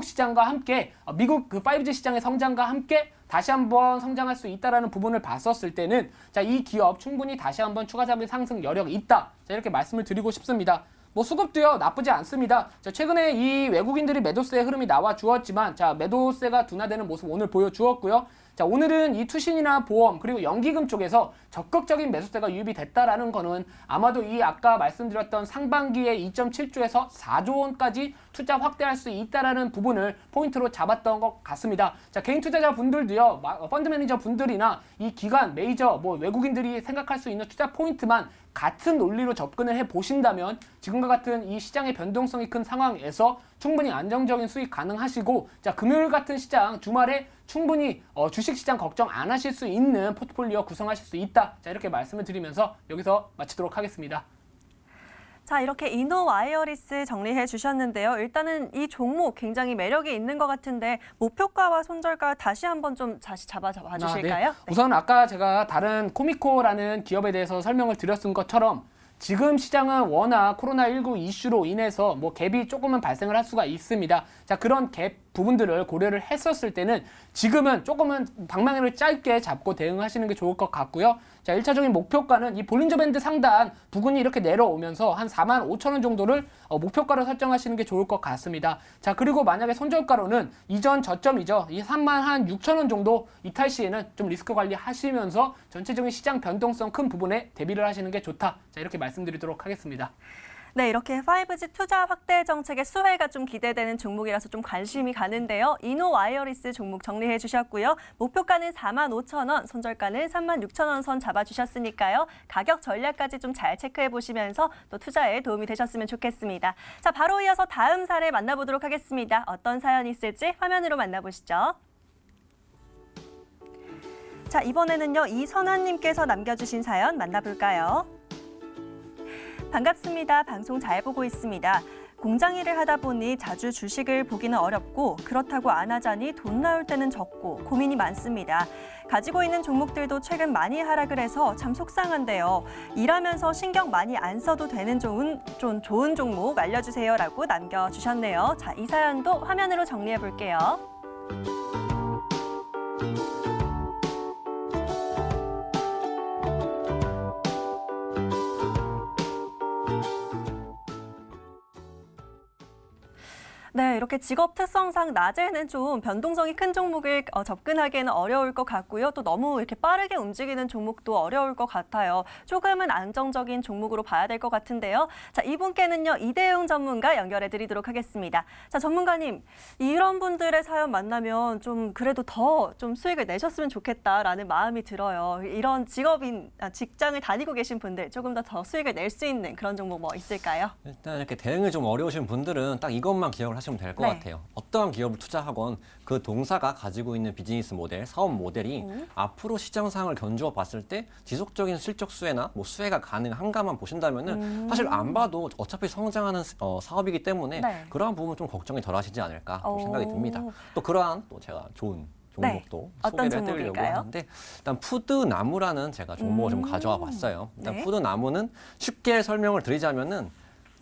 시장과 함께 미국 그 5G 시장의 성장과 함께 다시 한번 성장할 수 있다라는 부분을 봤었을 때는 자, 이 기업 충분히 다시 한번 추가적인 상승 여력이 있다. 자, 이렇게 말씀을 드리고 싶습니다. 수급도요, 나쁘지 않습니다. 자, 최근에 이 외국인들이 매도세의 흐름이 나와 주었지만 자, 매도세가 둔화되는 모습 오늘 보여주었고요. 자, 오늘은 이 투신이나 보험 그리고 연기금 쪽에서 적극적인 매수세가 유입이 됐다라는 거는 아마도 이 아까 말씀드렸던 상반기에 2.7조에서 4조 원까지 투자 확대할 수 있다라는 부분을 포인트로 잡았던 것 같습니다. 자, 개인 투자자 분들도요, 펀드 매니저 분들이나 이 기관, 메이저, 외국인들이 생각할 수 있는 투자 포인트만 같은 논리로 접근을 해 보신다면 지금과 같은 이 시장의 변동성이 큰 상황에서 충분히 안정적인 수익 가능하시고 자, 금요일 같은 시장 주말에 충분히 주식시장 걱정 안 하실 수 있는 포트폴리오 구성하실 수 있다. 자, 이렇게 말씀을 드리면서 여기서 마치도록 하겠습니다. 자, 이렇게 이노와이어리스 정리해 주셨는데요. 일단은 이 종목 굉장히 매력이 있는 것 같은데 목표가와 손절가 다시 한번 좀 다시 잡아 주실까요? 네. 우선 아까 제가 다른 코미코라는 기업에 대해서 설명을 드렸던 것처럼 지금 시장은 워낙 코로나19 이슈로 인해서 갭이 조금은 발생을 할 수가 있습니다. 자, 그런 갭 부분들을 고려를 했었을 때는 지금은 조금은 방망이를 짧게 잡고 대응하시는 게 좋을 것 같고요. 자, 1차적인 목표가는 이 볼린저 밴드 상단 부근이 이렇게 내려오면서 한 45,000원 정도를 목표가로 설정하시는 게 좋을 것 같습니다. 자, 그리고 만약에 손절가로는 이전 저점이죠. 이 36,000원 정도 이탈 시에는 좀 리스크 관리하시면서 전체적인 시장 변동성 큰 부분에 대비를 하시는 게 좋다. 자, 이렇게 말씀드리도록 하겠습니다. 네, 이렇게 5G 투자 확대 정책의 수혜가 좀 기대되는 종목이라서 좀 관심이 가는데요. 이노와이어리스 종목 정리해 주셨고요. 목표가는 45,000원, 손절가는 36,000원 선 잡아주셨으니까요. 가격 전략까지 좀 잘 체크해 보시면서 또 투자에 도움이 되셨으면 좋겠습니다. 자, 바로 이어서 다음 사례 만나보도록 하겠습니다. 어떤 사연이 있을지 화면으로 만나보시죠. 자, 이번에는요, 이선아님께서 남겨주신 사연 만나볼까요? 반갑습니다. 방송 잘 보고 있습니다. 공장 일을 하다 보니 자주 주식을 보기는 어렵고 그렇다고 안 하자니 돈 나올 때는 적고 고민이 많습니다. 가지고 있는 종목들도 최근 많이 하락을 해서 참 속상한데요. 일하면서 신경 많이 안 써도 되는 좋은 종목 알려주세요라고 남겨주셨네요. 자, 이 사연도 화면으로 정리해 볼게요. 네, 이렇게 직업 특성상 낮에는 좀 변동성이 큰 종목을 접근하기에는 어려울 것 같고요. 또 너무 이렇게 빠르게 움직이는 종목도 어려울 것 같아요. 조금은 안정적인 종목으로 봐야 될 것 같은데요. 자, 이분께는요, 이대용 전문가 연결해 드리도록 하겠습니다. 자, 전문가님, 이런 분들의 사연 만나면 좀 그래도 더 좀 수익을 내셨으면 좋겠다라는 마음이 들어요. 이런 직장을 다니고 계신 분들 조금 더 수익을 낼 수 있는 그런 종목 뭐 있을까요? 일단 이렇게 대응이 좀 어려우신 분들은 딱 이것만 기억을 하시면 될 것 네. 같아요. 어떠한 기업을 투자하건 그 동사가 가지고 있는 비즈니스 모델, 사업 모델이 앞으로 시장 상황을 견주어 봤을 때 지속적인 실적 수혜나 뭐 수혜가 가능한가만 보신다면은 사실 안 봐도 어차피 성장하는 사업이기 때문에 네. 그러한 부분 좀 걱정이 덜 하시지 않을까 오. 생각이 듭니다. 또 그러한 또 제가 좋은 종목도 네. 어떤 소개를 해드리려고 종목일까요? 하는데 일단 푸드나무라는 제가 종목을 좀 가져와 봤어요. 일단 네. 푸드나무는 쉽게 설명을 드리자면은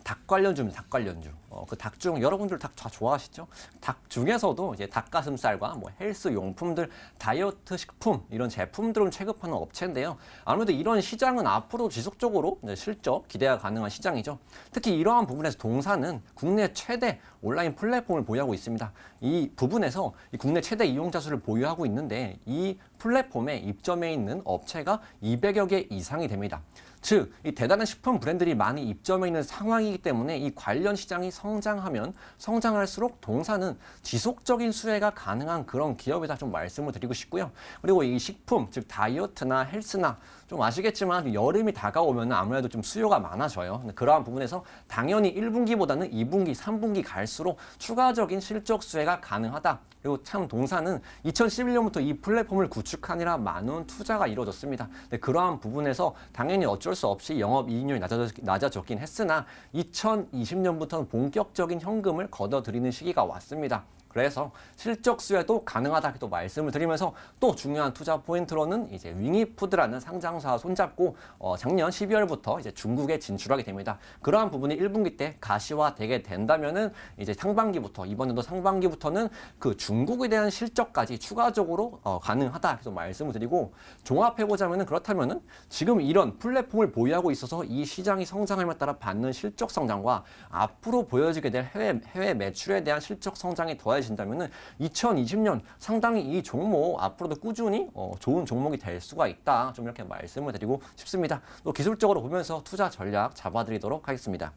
닭 관련주입니다. 닭 관련주. 그 닭 중 여러분들 닭 다 좋아하시죠? 닭 중에서도 이제 닭가슴살과 뭐 헬스 용품들, 다이어트 식품 이런 제품들을 취급하는 업체인데요. 아무래도 이런 시장은 앞으로 지속적으로 이제 실적 기대가 가능한 시장이죠. 특히 이러한 부분에서 동사는 국내 최대 온라인 플랫폼을 보유하고 있습니다. 이 부분에서 이 국내 최대 이용자 수를 보유하고 있는데 이 플랫폼에 입점해 있는 업체가 200여 개 이상이 됩니다. 즉, 이 대단한 식품 브랜드들이 많이 입점해 있는 상황이기 때문에 이 관련 시장이 성장하면 성장할수록 동사는 지속적인 수혜가 가능한 그런 기업이다 좀 말씀을 드리고 싶고요. 그리고 이 식품, 즉 다이어트나 헬스나 좀 아시겠지만 여름이 다가오면 아무래도 좀 수요가 많아져요. 그러한 부분에서 당연히 1분기보다는 2분기, 3분기 갈수록 추가적인 실적 수혜가 가능하다. 그리고 참 동사는 2011년부터 이 플랫폼을 구축하느라 많은 투자가 이루어졌습니다. 근데 그러한 부분에서 당연히 어쩔 수 없이 영업이익률이 낮아졌긴 했으나 2020년부터는 본격적인 현금을 걷어들이는 시기가 왔습니다. 그래서 실적 수혜도 가능하다고 말씀을 드리면서 또 중요한 투자 포인트로는 이제 윙이푸드라는 상장사와 손잡고 작년 12월부터 이제 중국에 진출하게 됩니다. 그러한 부분이 1분기 때 가시화되게 된다면은 이제 상반기부터 이번 연도 상반기부터는 그 중국에 대한 실적까지 추가적으로 가능하다 계속 말씀을 드리고 종합해 보자면은 그렇다면은 지금 이런 플랫폼을 보유하고 있어서 이 시장이 성장함에 따라 받는 실적 성장과 앞으로 보여지게 될 해외 매출에 대한 실적 성장이 더해 진다면은 2020년 상당히 이 종목 앞으로도 꾸준히 좋은 종목이 될 수가 있다. 좀 이렇게 말씀을 드리고 싶습니다. 또 기술적으로 보면서 투자 전략 잡아드리도록 하겠습니다.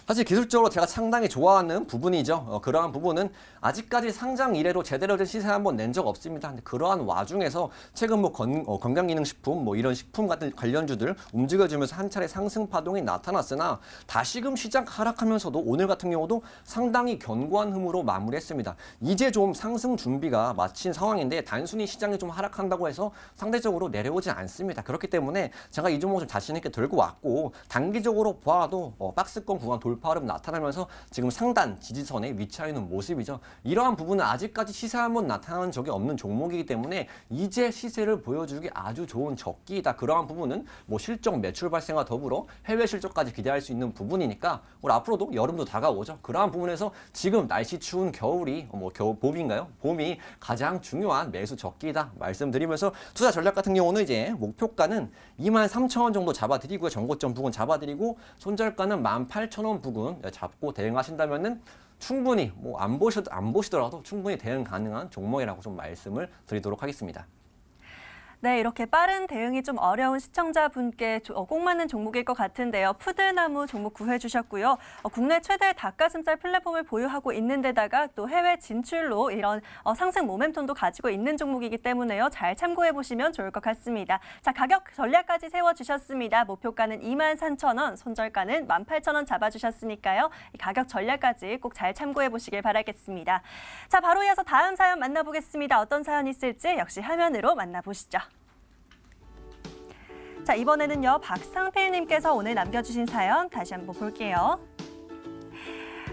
사실 기술적으로 제가 상당히 좋아하는 부분이죠. 그러한 부분은 아직까지 상장 이래로 제대로 된 시세 한번 낸 적 없습니다. 근데 그러한 와중에서 최근 뭐 건강기능식품 뭐 이런 식품 같은 관련주들 움직여주면서 한 차례 상승 파동이 나타났으나 다시금 시장 하락하면서도 오늘 같은 경우도 상당히 견고한 흐름으로 마무리했습니다. 이제 좀 상승 준비가 마친 상황인데 단순히 시장이 좀 하락한다고 해서 상대적으로 내려오지 않습니다. 그렇기 때문에 제가 이 종목을 좀 자신 있게 들고 왔고 단기적으로 봐도 박스권 구간 돌파 흐름 나타나면서 지금 상단 지지선에 위치해 있는 모습이죠. 이러한 부분은 아직까지 시세 한번 나타난 적이 없는 종목이기 때문에 이제 시세를 보여주기 아주 좋은 적기이다. 그러한 부분은 뭐 실적 매출 발생과 더불어 해외 실적까지 기대할 수 있는 부분이니까 우리 앞으로도 여름도 다가오죠. 그러한 부분에서 지금 날씨 추운 겨울이 봄인가요? 봄이 가장 중요한 매수 적기이다 말씀드리면서 투자 전략 같은 경우는 이제 목표가는 23,000원 정도 잡아드리고요. 정고점 부근 잡아드리고 손절가는 18,000원 부근 잡고 대응하신다면은 충분히 뭐 안 보시더라도 충분히 대응 가능한 종목이라고 좀 말씀을 드리도록 하겠습니다. 네, 이렇게 빠른 대응이 좀 어려운 시청자분께 꼭 맞는 종목일 것 같은데요. 푸드나무 종목 구해주셨고요. 국내 최대 닭가슴살 플랫폼을 보유하고 있는 데다가 또 해외 진출로 이런 상승 모멘텀도 가지고 있는 종목이기 때문에요. 잘 참고해보시면 좋을 것 같습니다. 자, 가격 전략까지 세워주셨습니다. 목표가는 23,000원, 손절가는 18,000원 잡아주셨으니까요. 이 가격 전략까지 꼭 잘 참고해보시길 바라겠습니다. 자, 바로 이어서 다음 사연 만나보겠습니다. 어떤 사연이 있을지 역시 화면으로 만나보시죠. 자, 이번에는요, 박상필님께서 오늘 남겨주신 사연 다시 한번 볼게요.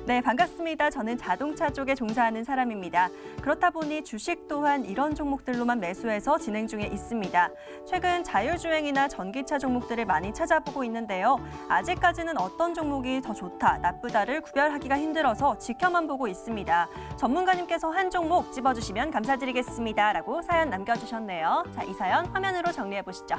네, 반갑습니다. 저는 자동차 쪽에 종사하는 사람입니다. 그렇다 보니 주식 또한 이런 종목들로만 매수해서 진행 중에 있습니다. 최근 자율주행이나 전기차 종목들을 많이 찾아보고 있는데요. 아직까지는 어떤 종목이 더 좋다, 나쁘다를 구별하기가 힘들어서 지켜만 보고 있습니다. 전문가님께서 한 종목 집어주시면 감사드리겠습니다. 라고 사연 남겨주셨네요. 자, 이 사연 화면으로 정리해보시죠.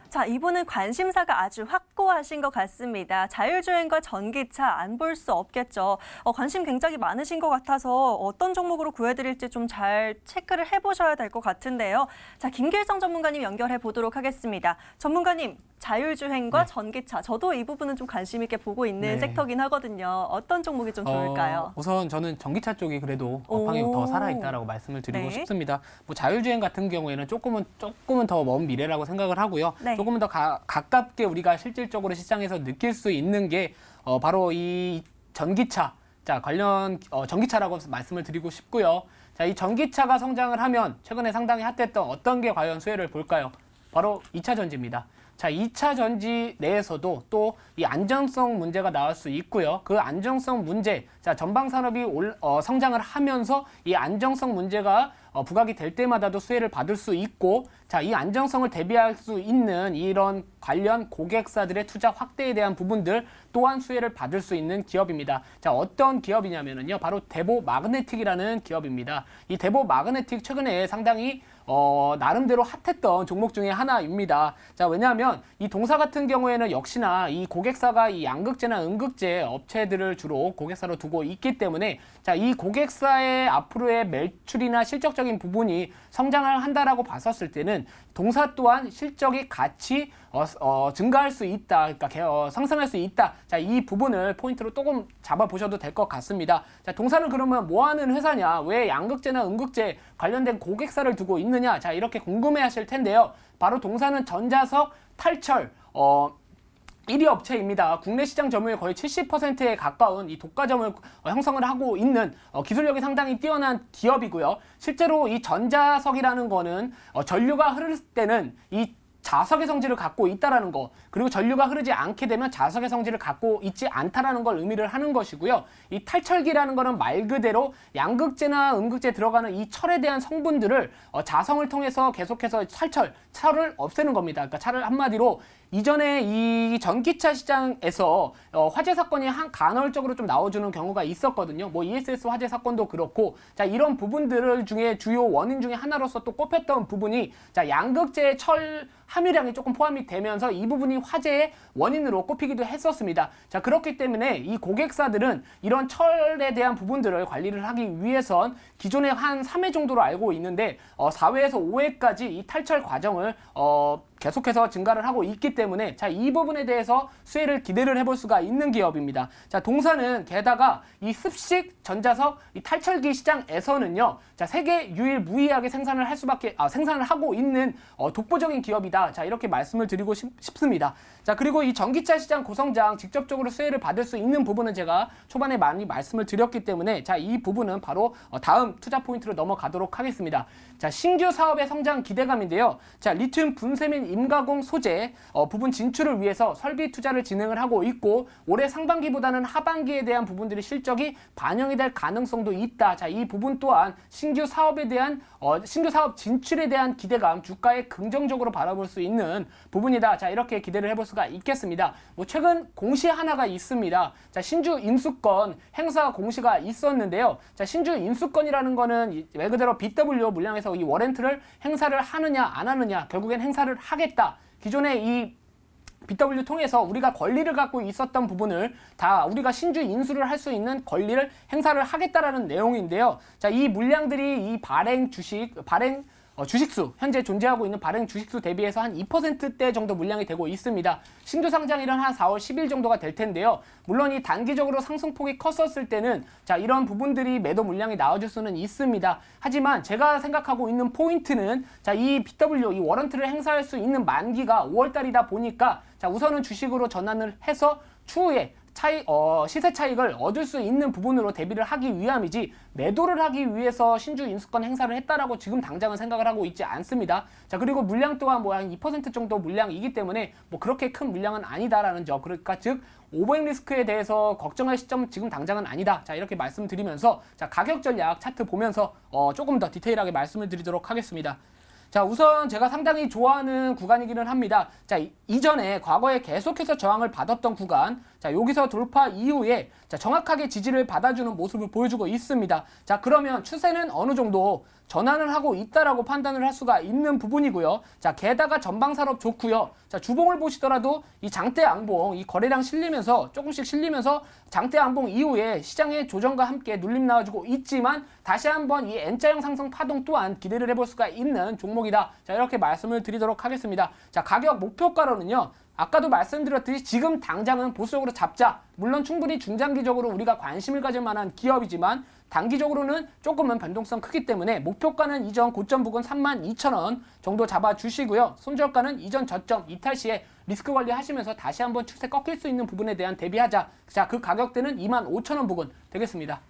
자, 이분은 관심사가 아주 확고하신 것 같습니다. 자율주행과 전기차 안 볼 수 없겠죠. 관심 굉장히 많으신 것 같아서 어떤 종목으로 구해드릴지 좀 잘 체크를 해보셔야 될 것 같은데요. 자, 김길성 전문가님 연결해 보도록 하겠습니다. 전문가님, 자율주행과 전기차, 저도 이 부분은 좀 관심 있게 보고 있는 섹터긴 하거든요. 어떤 종목이 좀 좋을까요? 우선 저는 전기차 쪽이 그래도 업황이 더 살아있다라고 말씀을 드리고 싶습니다. 뭐 자율주행 같은 경우에는 조금은 더 먼 미래라고 생각을 하고요. 조금은 더 가깝게 우리가 실질적으로 시장에서 느낄 수 있는 게 바로 이 전기차, 자, 관련 전기차라고 말씀을 드리고 싶고요. 자, 이 전기차가 성장을 하면 최근에 상당히 핫했던 어떤 게 과연 수혜를 볼까요? 바로 2차 전지입니다. 자, 2차 전지 내에서도 또 이 안정성 문제가 나올 수 있고요. 그 안정성 문제, 자, 전방 산업이 성장을 하면서 이 안정성 문제가 부각이 될 때마다도 수혜를 받을 수 있고, 자, 이 안정성을 대비할 수 있는 이런 관련 고객사들의 투자 확대에 대한 부분들 또한 수혜를 받을 수 있는 기업입니다. 자, 어떤 기업이냐면요, 바로 대보 마그네틱이라는 기업입니다. 이 대보 마그네틱 최근에 상당히 나름대로 핫했던 종목 중에 하나입니다. 자, 왜냐하면 이 동사 같은 경우에는 역시나 이 고객사가 이 양극재나 음극재 업체들을 주로 고객사로 두고 있기 때문에, 자, 이 고객사의 앞으로의 매출이나 실적적인 부분이 성장을 한다라고 봤었을 때는 동사 또한 실적이 같이 증가할 수 있다, 그러니까 상승할 수 있다. 자, 이 부분을 포인트로 조금 잡아보셔도 될 것 같습니다. 자, 동사는 그러면 뭐 하는 회사냐? 왜 양극재나 음극재 관련된 고객사를 두고 있느냐? 자, 이렇게 궁금해하실 텐데요. 바로 동사는 전자석, 탈철, 1위 업체입니다. 국내 시장 점유율 거의 70%에 가까운 이 독과점을 형성을 하고 있는 기술력이 상당히 뛰어난 기업이고요. 실제로 이 전자석이라는 거는 전류가 흐를 때는 이 자석의 성질을 갖고 있다라는 거, 그리고 전류가 흐르지 않게 되면 자석의 성질을 갖고 있지 않다라는 걸 의미를 하는 것이고요. 이 탈철기라는 거는 말 그대로 양극재나 음극재에 들어가는 이 철에 대한 성분들을 자성을 통해서 계속해서 철을 없애는 겁니다. 그러니까 차를 한마디로 이전에 이 전기차 시장에서 화재 사건이 간헐적으로 좀 나와주는 경우가 있었거든요. 뭐 ESS 화재 사건도 그렇고, 자, 이런 부분들을 중에 주요 원인 중에 하나로서 또 꼽혔던 부분이, 자, 양극재의 철 함유량이 조금 포함이 되면서 이 부분이 화재의 원인으로 꼽히기도 했었습니다. 자, 그렇기 때문에 이 고객사들은 이런 철에 대한 부분들을 관리를 하기 위해선 기존에 한 3회 정도로 알고 있는데 4회에서 5회까지 이 탈철 과정을 계속해서 증가를 하고 있기 때문에, 자, 이 부분에 대해서 수혜를 기대를 해볼 수가 있는 기업입니다. 자, 동사는 게다가 이 습식 전자석 이 탈철기 시장에서는요, 자, 세계 유일무이하게 생산을 하고 있는 독보적인 기업이다. 자, 이렇게 말씀을 드리고 싶습니다. 자, 그리고 이 전기차 시장 고성장 직접적으로 수혜를 받을 수 있는 부분은 제가 초반에 많이 말씀을 드렸기 때문에, 자, 이 부분은 바로 다음 투자 포인트로 넘어가도록 하겠습니다. 자, 신규 사업의 성장 기대감인데요. 자, 리튬 분쇄 및 임가공 소재 부분 진출을 위해서 설비 투자를 진행을 하고 있고, 올해 상반기보다는 하반기에 대한 부분들이 실적이 반영이 될 가능성도 있다. 자, 이 부분 또한 신규 사업에 대한 신규 사업 진출에 대한 기대감, 주가에 긍정적으로 바라볼 수 있는 부분이다. 자, 이렇게 기대를 해볼 수가 있겠습니다. 뭐 최근 공시 하나가 있습니다. 자, 신주 인수권 행사 공시가 있었는데요. 자, 신주 인수권이라는 거는 말 그대로 BW 물량에서 이 워렌트를 행사를 하느냐 안 하느냐, 결국엔 행사를 하겠다. 기존에 이 BW 통해서 우리가 권리를 갖고 있었던 부분을 다 우리가 신주 인수를 할 수 있는 권리를 행사를 하겠다라는 내용인데요. 자, 이 물량들이 이 주식수, 현재 존재하고 있는 발행 주식수 대비해서 한 2%대 정도 물량이 되고 있습니다. 신규 상장일은 한 4월 10일 정도가 될 텐데요. 물론 이 단기적으로 상승폭이 컸었을 때는 자, 이런 부분들이 매도 물량이 나와줄 수는 있습니다. 하지만 제가 생각하고 있는 포인트는 자, 이 BW, 이 워런트를 행사할 수 있는 만기가 5월달이다 보니까 자, 우선은 주식으로 전환을 해서 추후에 시세 차익을 얻을 수 있는 부분으로 대비를 하기 위함이지 매도를 하기 위해서 신주 인수권 행사를 했다라고 지금 당장은 생각을 하고 있지 않습니다. 자, 그리고 물량 또한 뭐 한 2% 정도 물량이기 때문에 뭐 그렇게 큰 물량은 아니다라는 점. 그러니까 즉 오버행 리스크에 대해서 걱정할 시점은 지금 당장은 아니다. 자, 이렇게 말씀드리면서 자, 가격 전략 차트 보면서 조금 더 디테일하게 말씀을 드리도록 하겠습니다. 자, 우선 제가 상당히 좋아하는 구간이기는 합니다. 자, 이전에 과거에 계속해서 저항을 받았던 구간, 자, 여기서 돌파 이후에 자, 정확하게 지지를 받아주는 모습을 보여주고 있습니다. 자, 그러면 추세는 어느 정도 전환을 하고 있다라고 판단을 할 수가 있는 부분이고요. 자, 게다가 전방산업 좋고요. 자, 주봉을 보시더라도 이 장대 양봉, 이 거래량 실리면서 조금씩 실리면서 장대 양봉 이후에 시장의 조정과 함께 눌림 나와주고 있지만 다시 한번 이 N자형 상승 파동 또한 기대를 해볼 수가 있는 종목이다. 자, 이렇게 말씀을 드리도록 하겠습니다. 자, 가격 목표가로는요. 아까도 말씀드렸듯이 지금 당장은 보수적으로 잡자. 물론 충분히 중장기적으로 우리가 관심을 가질 만한 기업이지만 단기적으로는 조금은 변동성 크기 때문에 목표가는 이전 고점 부근 32,000원 정도 잡아주시고요. 손절가는 이전 저점 이탈 시에 리스크 관리하시면서 다시 한번 추세 꺾일 수 있는 부분에 대한 대비하자. 자, 그 가격대는 25,000원 부근 되겠습니다.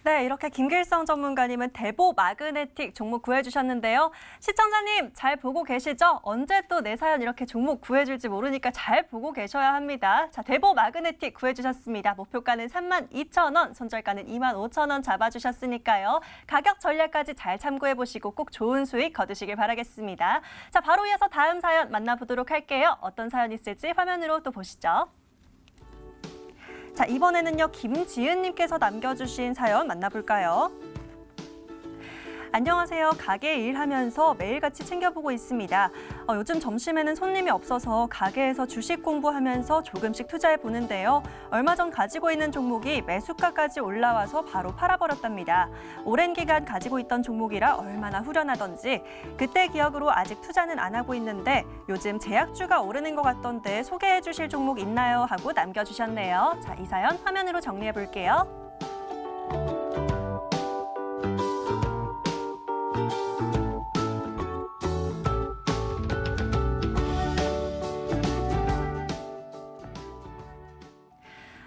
네, 이렇게 김길성 전문가님은 대보 마그네틱 종목 구해주셨는데요. 시청자님 잘 보고 계시죠? 언제 또 내 사연 이렇게 종목 구해줄지 모르니까 잘 보고 계셔야 합니다. 자, 대보 마그네틱 구해주셨습니다. 목표가는 32,000원, 손절가는 25,000원 잡아주셨으니까요. 가격 전략까지 잘 참고해보시고 꼭 좋은 수익 거두시길 바라겠습니다. 자, 바로 이어서 다음 사연 만나보도록 할게요. 어떤 사연 있을지 화면으로 또 보시죠. 자, 이번에는요, 김지은님께서 남겨주신 사연 만나볼까요? 안녕하세요. 가게 일하면서 매일같이 챙겨보고 있습니다. 요즘 점심에는 손님이 없어서 가게에서 주식 공부하면서 조금씩 투자해 보는데요. 얼마 전 가지고 있는 종목이 매수가까지 올라와서 바로 팔아버렸답니다. 오랜 기간 가지고 있던 종목이라 얼마나 후련하던지 그때 기억으로 아직 투자는 안 하고 있는데 요즘 제약주가 오르는 것 같던데 소개해 주실 종목 있나요? 하고 남겨주셨네요. 자, 이 사연 화면으로 정리해 볼게요.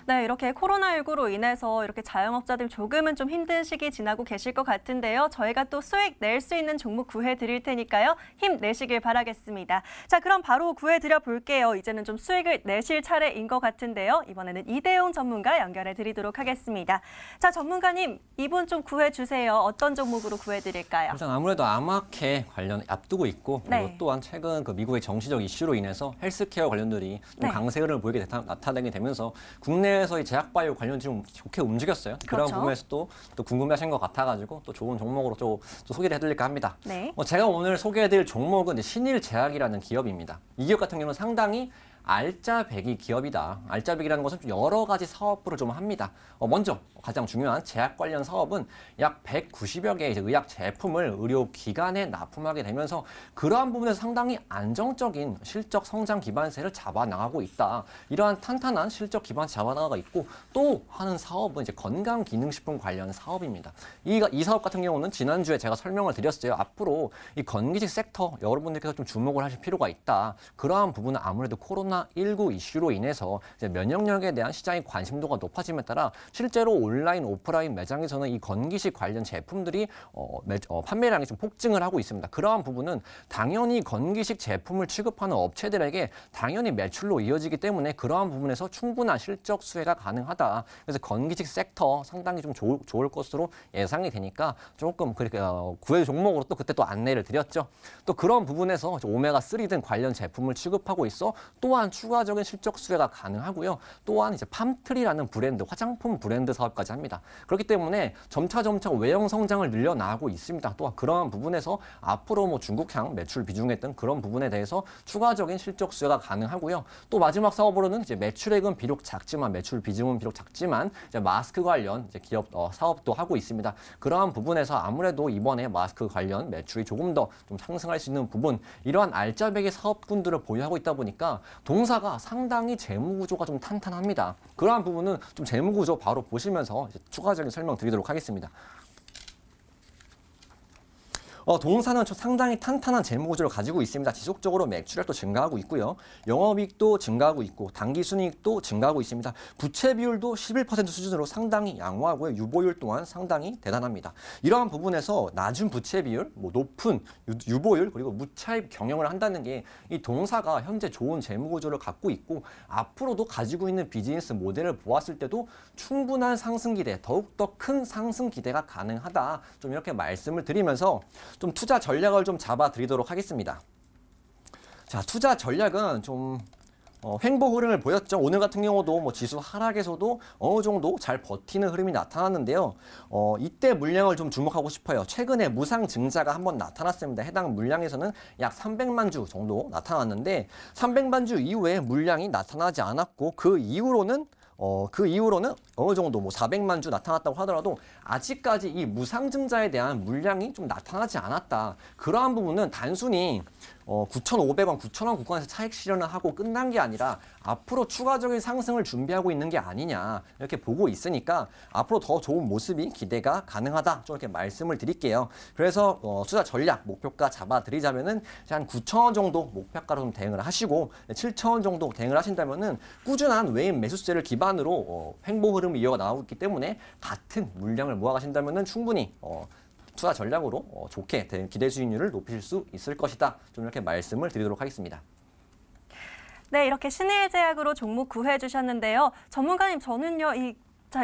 네, 이렇게 코로나19로 인해서 이렇게 자영업자들 조금은 좀 힘든 시기 지나고 계실 것 같은데요. 저희가 또 수익 낼 수 있는 종목 구해드릴 테니까요. 힘내시길 바라겠습니다. 자, 그럼 바로 구해드려 볼게요. 이제는 좀 수익을 내실 차례인 것 같은데요. 이번에는 이대용 전문가 연결해 드리도록 하겠습니다. 자, 전문가님, 이분 좀 구해주세요. 어떤 종목으로 구해드릴까요? 우선 아무래도 암학회 관련 앞두고 있고 그리고 네. 또한 최근 그 미국의 정치적 이슈로 인해서 헬스케어 관련들이 좀 네. 강세 흐름을 보이게 나타나게 되면서 국내에서 이 제약바이오 관련이 좀 좋게 움직였어요. 그런 그렇죠. 부분에서 또 궁금해하신 것 같아가지고 또 좋은 종목으로 또 소개를 해드릴까 합니다. 네. 제가 오늘 소개해드릴 종목은 이제 신일제약이라는 기업입니다. 이 기업 같은 경우는 상당히 알짜배기 기업이다. 알짜배기라는 것은 여러 가지 사업부를 좀 합니다. 먼저 가장 중요한 제약 관련 사업은 약 190여 개의 의약 제품을 의료기관에 납품하게 되면서 그러한 부분에서 상당히 안정적인 실적 성장 기반세를 잡아나가고 있다. 이러한 탄탄한 실적 기반세 잡아나가고 있고 또 하는 사업은 이제 건강기능식품 관련 사업입니다. 이 사업 같은 경우는 지난주에 제가 설명을 드렸어요. 앞으로 이 건기식 섹터 여러분들께서 좀 주목을 하실 필요가 있다. 그러한 부분은 아무래도 코로나19 이슈로 인해서 이제 면역력에 대한 시장의 관심도가 높아짐에 따라 실제로 온라인, 오프라인 매장에서는 이 건기식 관련 제품들이 판매량이 좀 폭증을 하고 있습니다. 그러한 부분은 당연히 건기식 제품을 취급하는 업체들에게 당연히 매출로 이어지기 때문에 그러한 부분에서 충분한 실적 수혜가 가능하다. 그래서 건기식 섹터 상당히 좀 좋을 것으로 예상이 되니까 조금 그렇게 구해 종목으로 또 그때 또 안내를 드렸죠. 또 그런 부분에서 오메가3 등 관련 제품을 취급하고 있어 또한 충분한 추가적인 실적 수혜가 가능하고요. 또한 이제 팜트리라는 브랜드, 화장품 브랜드 사업까지 합니다. 그렇기 때문에 점차 외형 성장을 늘려나가고 있습니다. 또한 그러한 부분에서 앞으로 뭐 중국향 매출 비중에 등 그런 부분에 대해서 추가적인 실적 수혜가 가능하고요. 또 마지막 사업으로는 이제 매출액은 비록 작지만 매출 비중은 비록 작지만 이제 마스크 관련 이제 기업 사업도 하고 있습니다. 그러한 부분에서 아무래도 이번에 마스크 관련 매출이 조금 더 좀 상승할 수 있는 부분, 이러한 알짜배기 사업군들을 보유하고 있다 보니까 동사가 상당히 재무구조가 좀 탄탄합니다. 그러한 부분은 좀 재무구조 바로 보시면서 이제 추가적인 설명드리도록 하겠습니다. 동사는 상당히 탄탄한 재무구조를 가지고 있습니다. 지속적으로 매출액도 증가하고 있고요. 영업이익도 증가하고 있고 당기순이익도 증가하고 있습니다. 부채 비율도 11% 수준으로 상당히 양호하고요. 유보율 또한 상당히 대단합니다. 이러한 부분에서 낮은 부채 비율, 높은 유보율, 그리고 무차입 경영을 한다는 게 이 동사가 현재 좋은 재무구조를 갖고 있고 앞으로도 가지고 있는 비즈니스 모델을 보았을 때도 충분한 상승 기대, 더욱더 큰 상승 기대가 가능하다. 좀 이렇게 말씀을 드리면서 좀 투자 전략을 좀 잡아드리도록 하겠습니다. 자, 투자 전략은 좀 횡보 흐름을 보였죠. 오늘 같은 경우도 뭐 지수 하락에서도 어느 정도 잘 버티는 흐름이 나타났는데요. 이때 물량을 좀 주목하고 싶어요. 최근에 무상 증자가 한번 나타났습니다. 해당 물량에서는 약 300만 주 정도 나타났는데 300만 주 이후에 물량이 나타나지 않았고 그 이후로는 어느 정도 뭐 400만 주 나타났다고 하더라도 아직까지 이 무상증자에 대한 물량이 좀 나타나지 않았다. 그러한 부분은 단순히 9,500원, 9,000원 구간에서 차익 실현을 하고 끝난 게 아니라 앞으로 추가적인 상승을 준비하고 있는 게 아니냐 이렇게 보고 있으니까 앞으로 더 좋은 모습이 기대가 가능하다. 좀 이렇게 말씀을 드릴게요. 그래서 투자 전략 목표가 잡아드리자면은 한 9,000원 정도 목표가로 좀 대응을 하시고 7,000원 정도 대응을 하신다면은 꾸준한 외인 매수세를 기반으로 횡보 흐름이 이어가 나오고 있기 때문에 같은 물량을 모아가신다면은 충분히 투자 전략으로 좋게 기대 수익률을 높이실 수 있을 것이다. 좀 이렇게 말씀을 드리도록 하겠습니다. 네, 이렇게 신일제약으로 종목 구해해 주셨는데요. 전문가님, 저는요, 이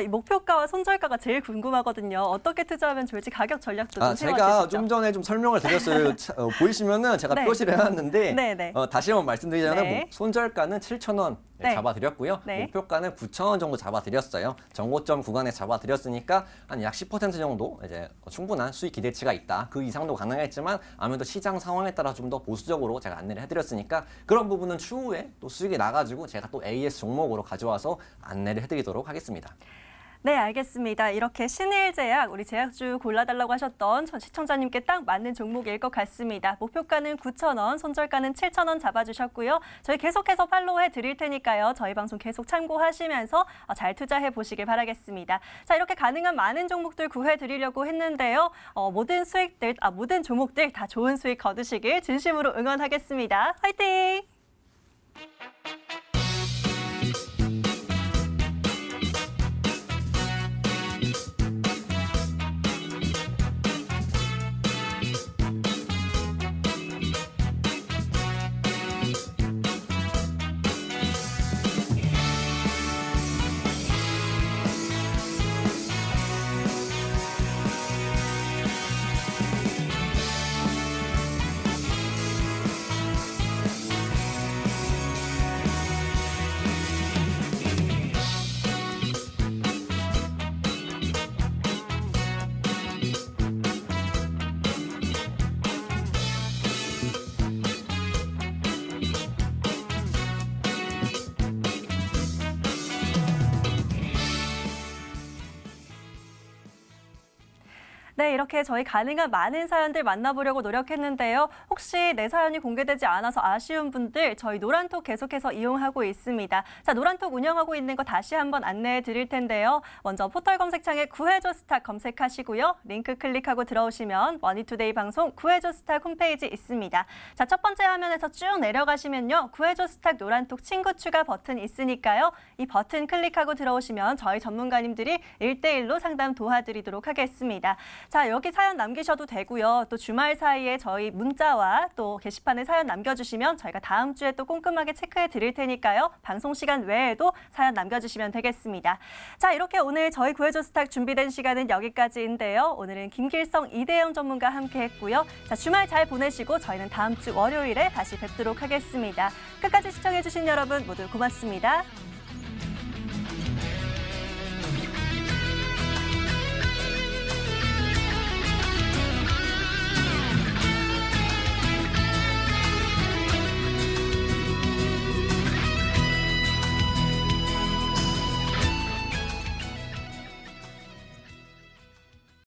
목표가와 손절가가 제일 궁금하거든요. 어떻게 투자하면 좋을지 가격 전략도 좀 세워주시죠. 제가 좀 전에 좀 설명을 드렸어요. 보이시면은 제가 네. 표시를 해놨는데 네. 다시 한번 말씀드리자면 네. 손절가는 7,000원 네. 잡아드렸고요. 네. 목표가는 9,000원 정도 잡아드렸어요. 정고점 구간에 잡아드렸으니까 한 약 10% 정도 이제 충분한 수익 기대치가 있다. 그 이상도 가능했지만 아무래도 시장 상황에 따라 좀 더 보수적으로 제가 안내를 해드렸으니까 그런 부분은 추후에 또 수익이 나가지고 제가 또 AS 종목으로 가져와서 안내를 해드리도록 하겠습니다. 네, 알겠습니다. 이렇게 신일제약, 우리 제약주 골라달라고 하셨던 전 시청자님께 딱 맞는 종목일 것 같습니다. 목표가는 9,000원, 손절가는 7,000원 잡아주셨고요. 저희 계속해서 팔로우해 드릴 테니까요. 저희 방송 계속 참고하시면서 잘 투자해 보시길 바라겠습니다. 자, 이렇게 가능한 많은 종목들 구해 드리려고 했는데요. 모든 종목들 다 좋은 수익 거두시길 진심으로 응원하겠습니다. 화이팅! 네, 이렇게 저희 가능한 많은 사연들 만나보려고 노력했는데요. 혹시 내 사연이 공개되지 않아서 아쉬운 분들 저희 노란톡 계속해서 이용하고 있습니다. 자, 노란톡 운영하고 있는 거 다시 한번 안내해 드릴 텐데요. 먼저 포털 검색창에 구해줘 스탁 검색하시고요. 링크 클릭하고 들어오시면 머니투데이 방송 구해줘 스탁 홈페이지 있습니다. 자, 첫 번째 화면에서 쭉 내려가시면요. 구해줘 스탁 노란톡 친구 추가 버튼 있으니까요. 이 버튼 클릭하고 들어오시면 저희 전문가님들이 1대1로 상담 도와드리도록 하겠습니다. 자, 여기 사연 남기셔도 되고요. 또 주말 사이에 저희 문자와 또 게시판에 사연 남겨주시면 저희가 다음 주에 또 꼼꼼하게 체크해 드릴 테니까요. 방송 시간 외에도 사연 남겨주시면 되겠습니다. 자, 이렇게 오늘 저희 구해줘 스탁 준비된 시간은 여기까지인데요. 오늘은 김길성, 이대영 전문가 함께 했고요. 자, 주말 잘 보내시고 저희는 다음 주 월요일에 다시 뵙도록 하겠습니다. 끝까지 시청해주신 여러분 모두 고맙습니다.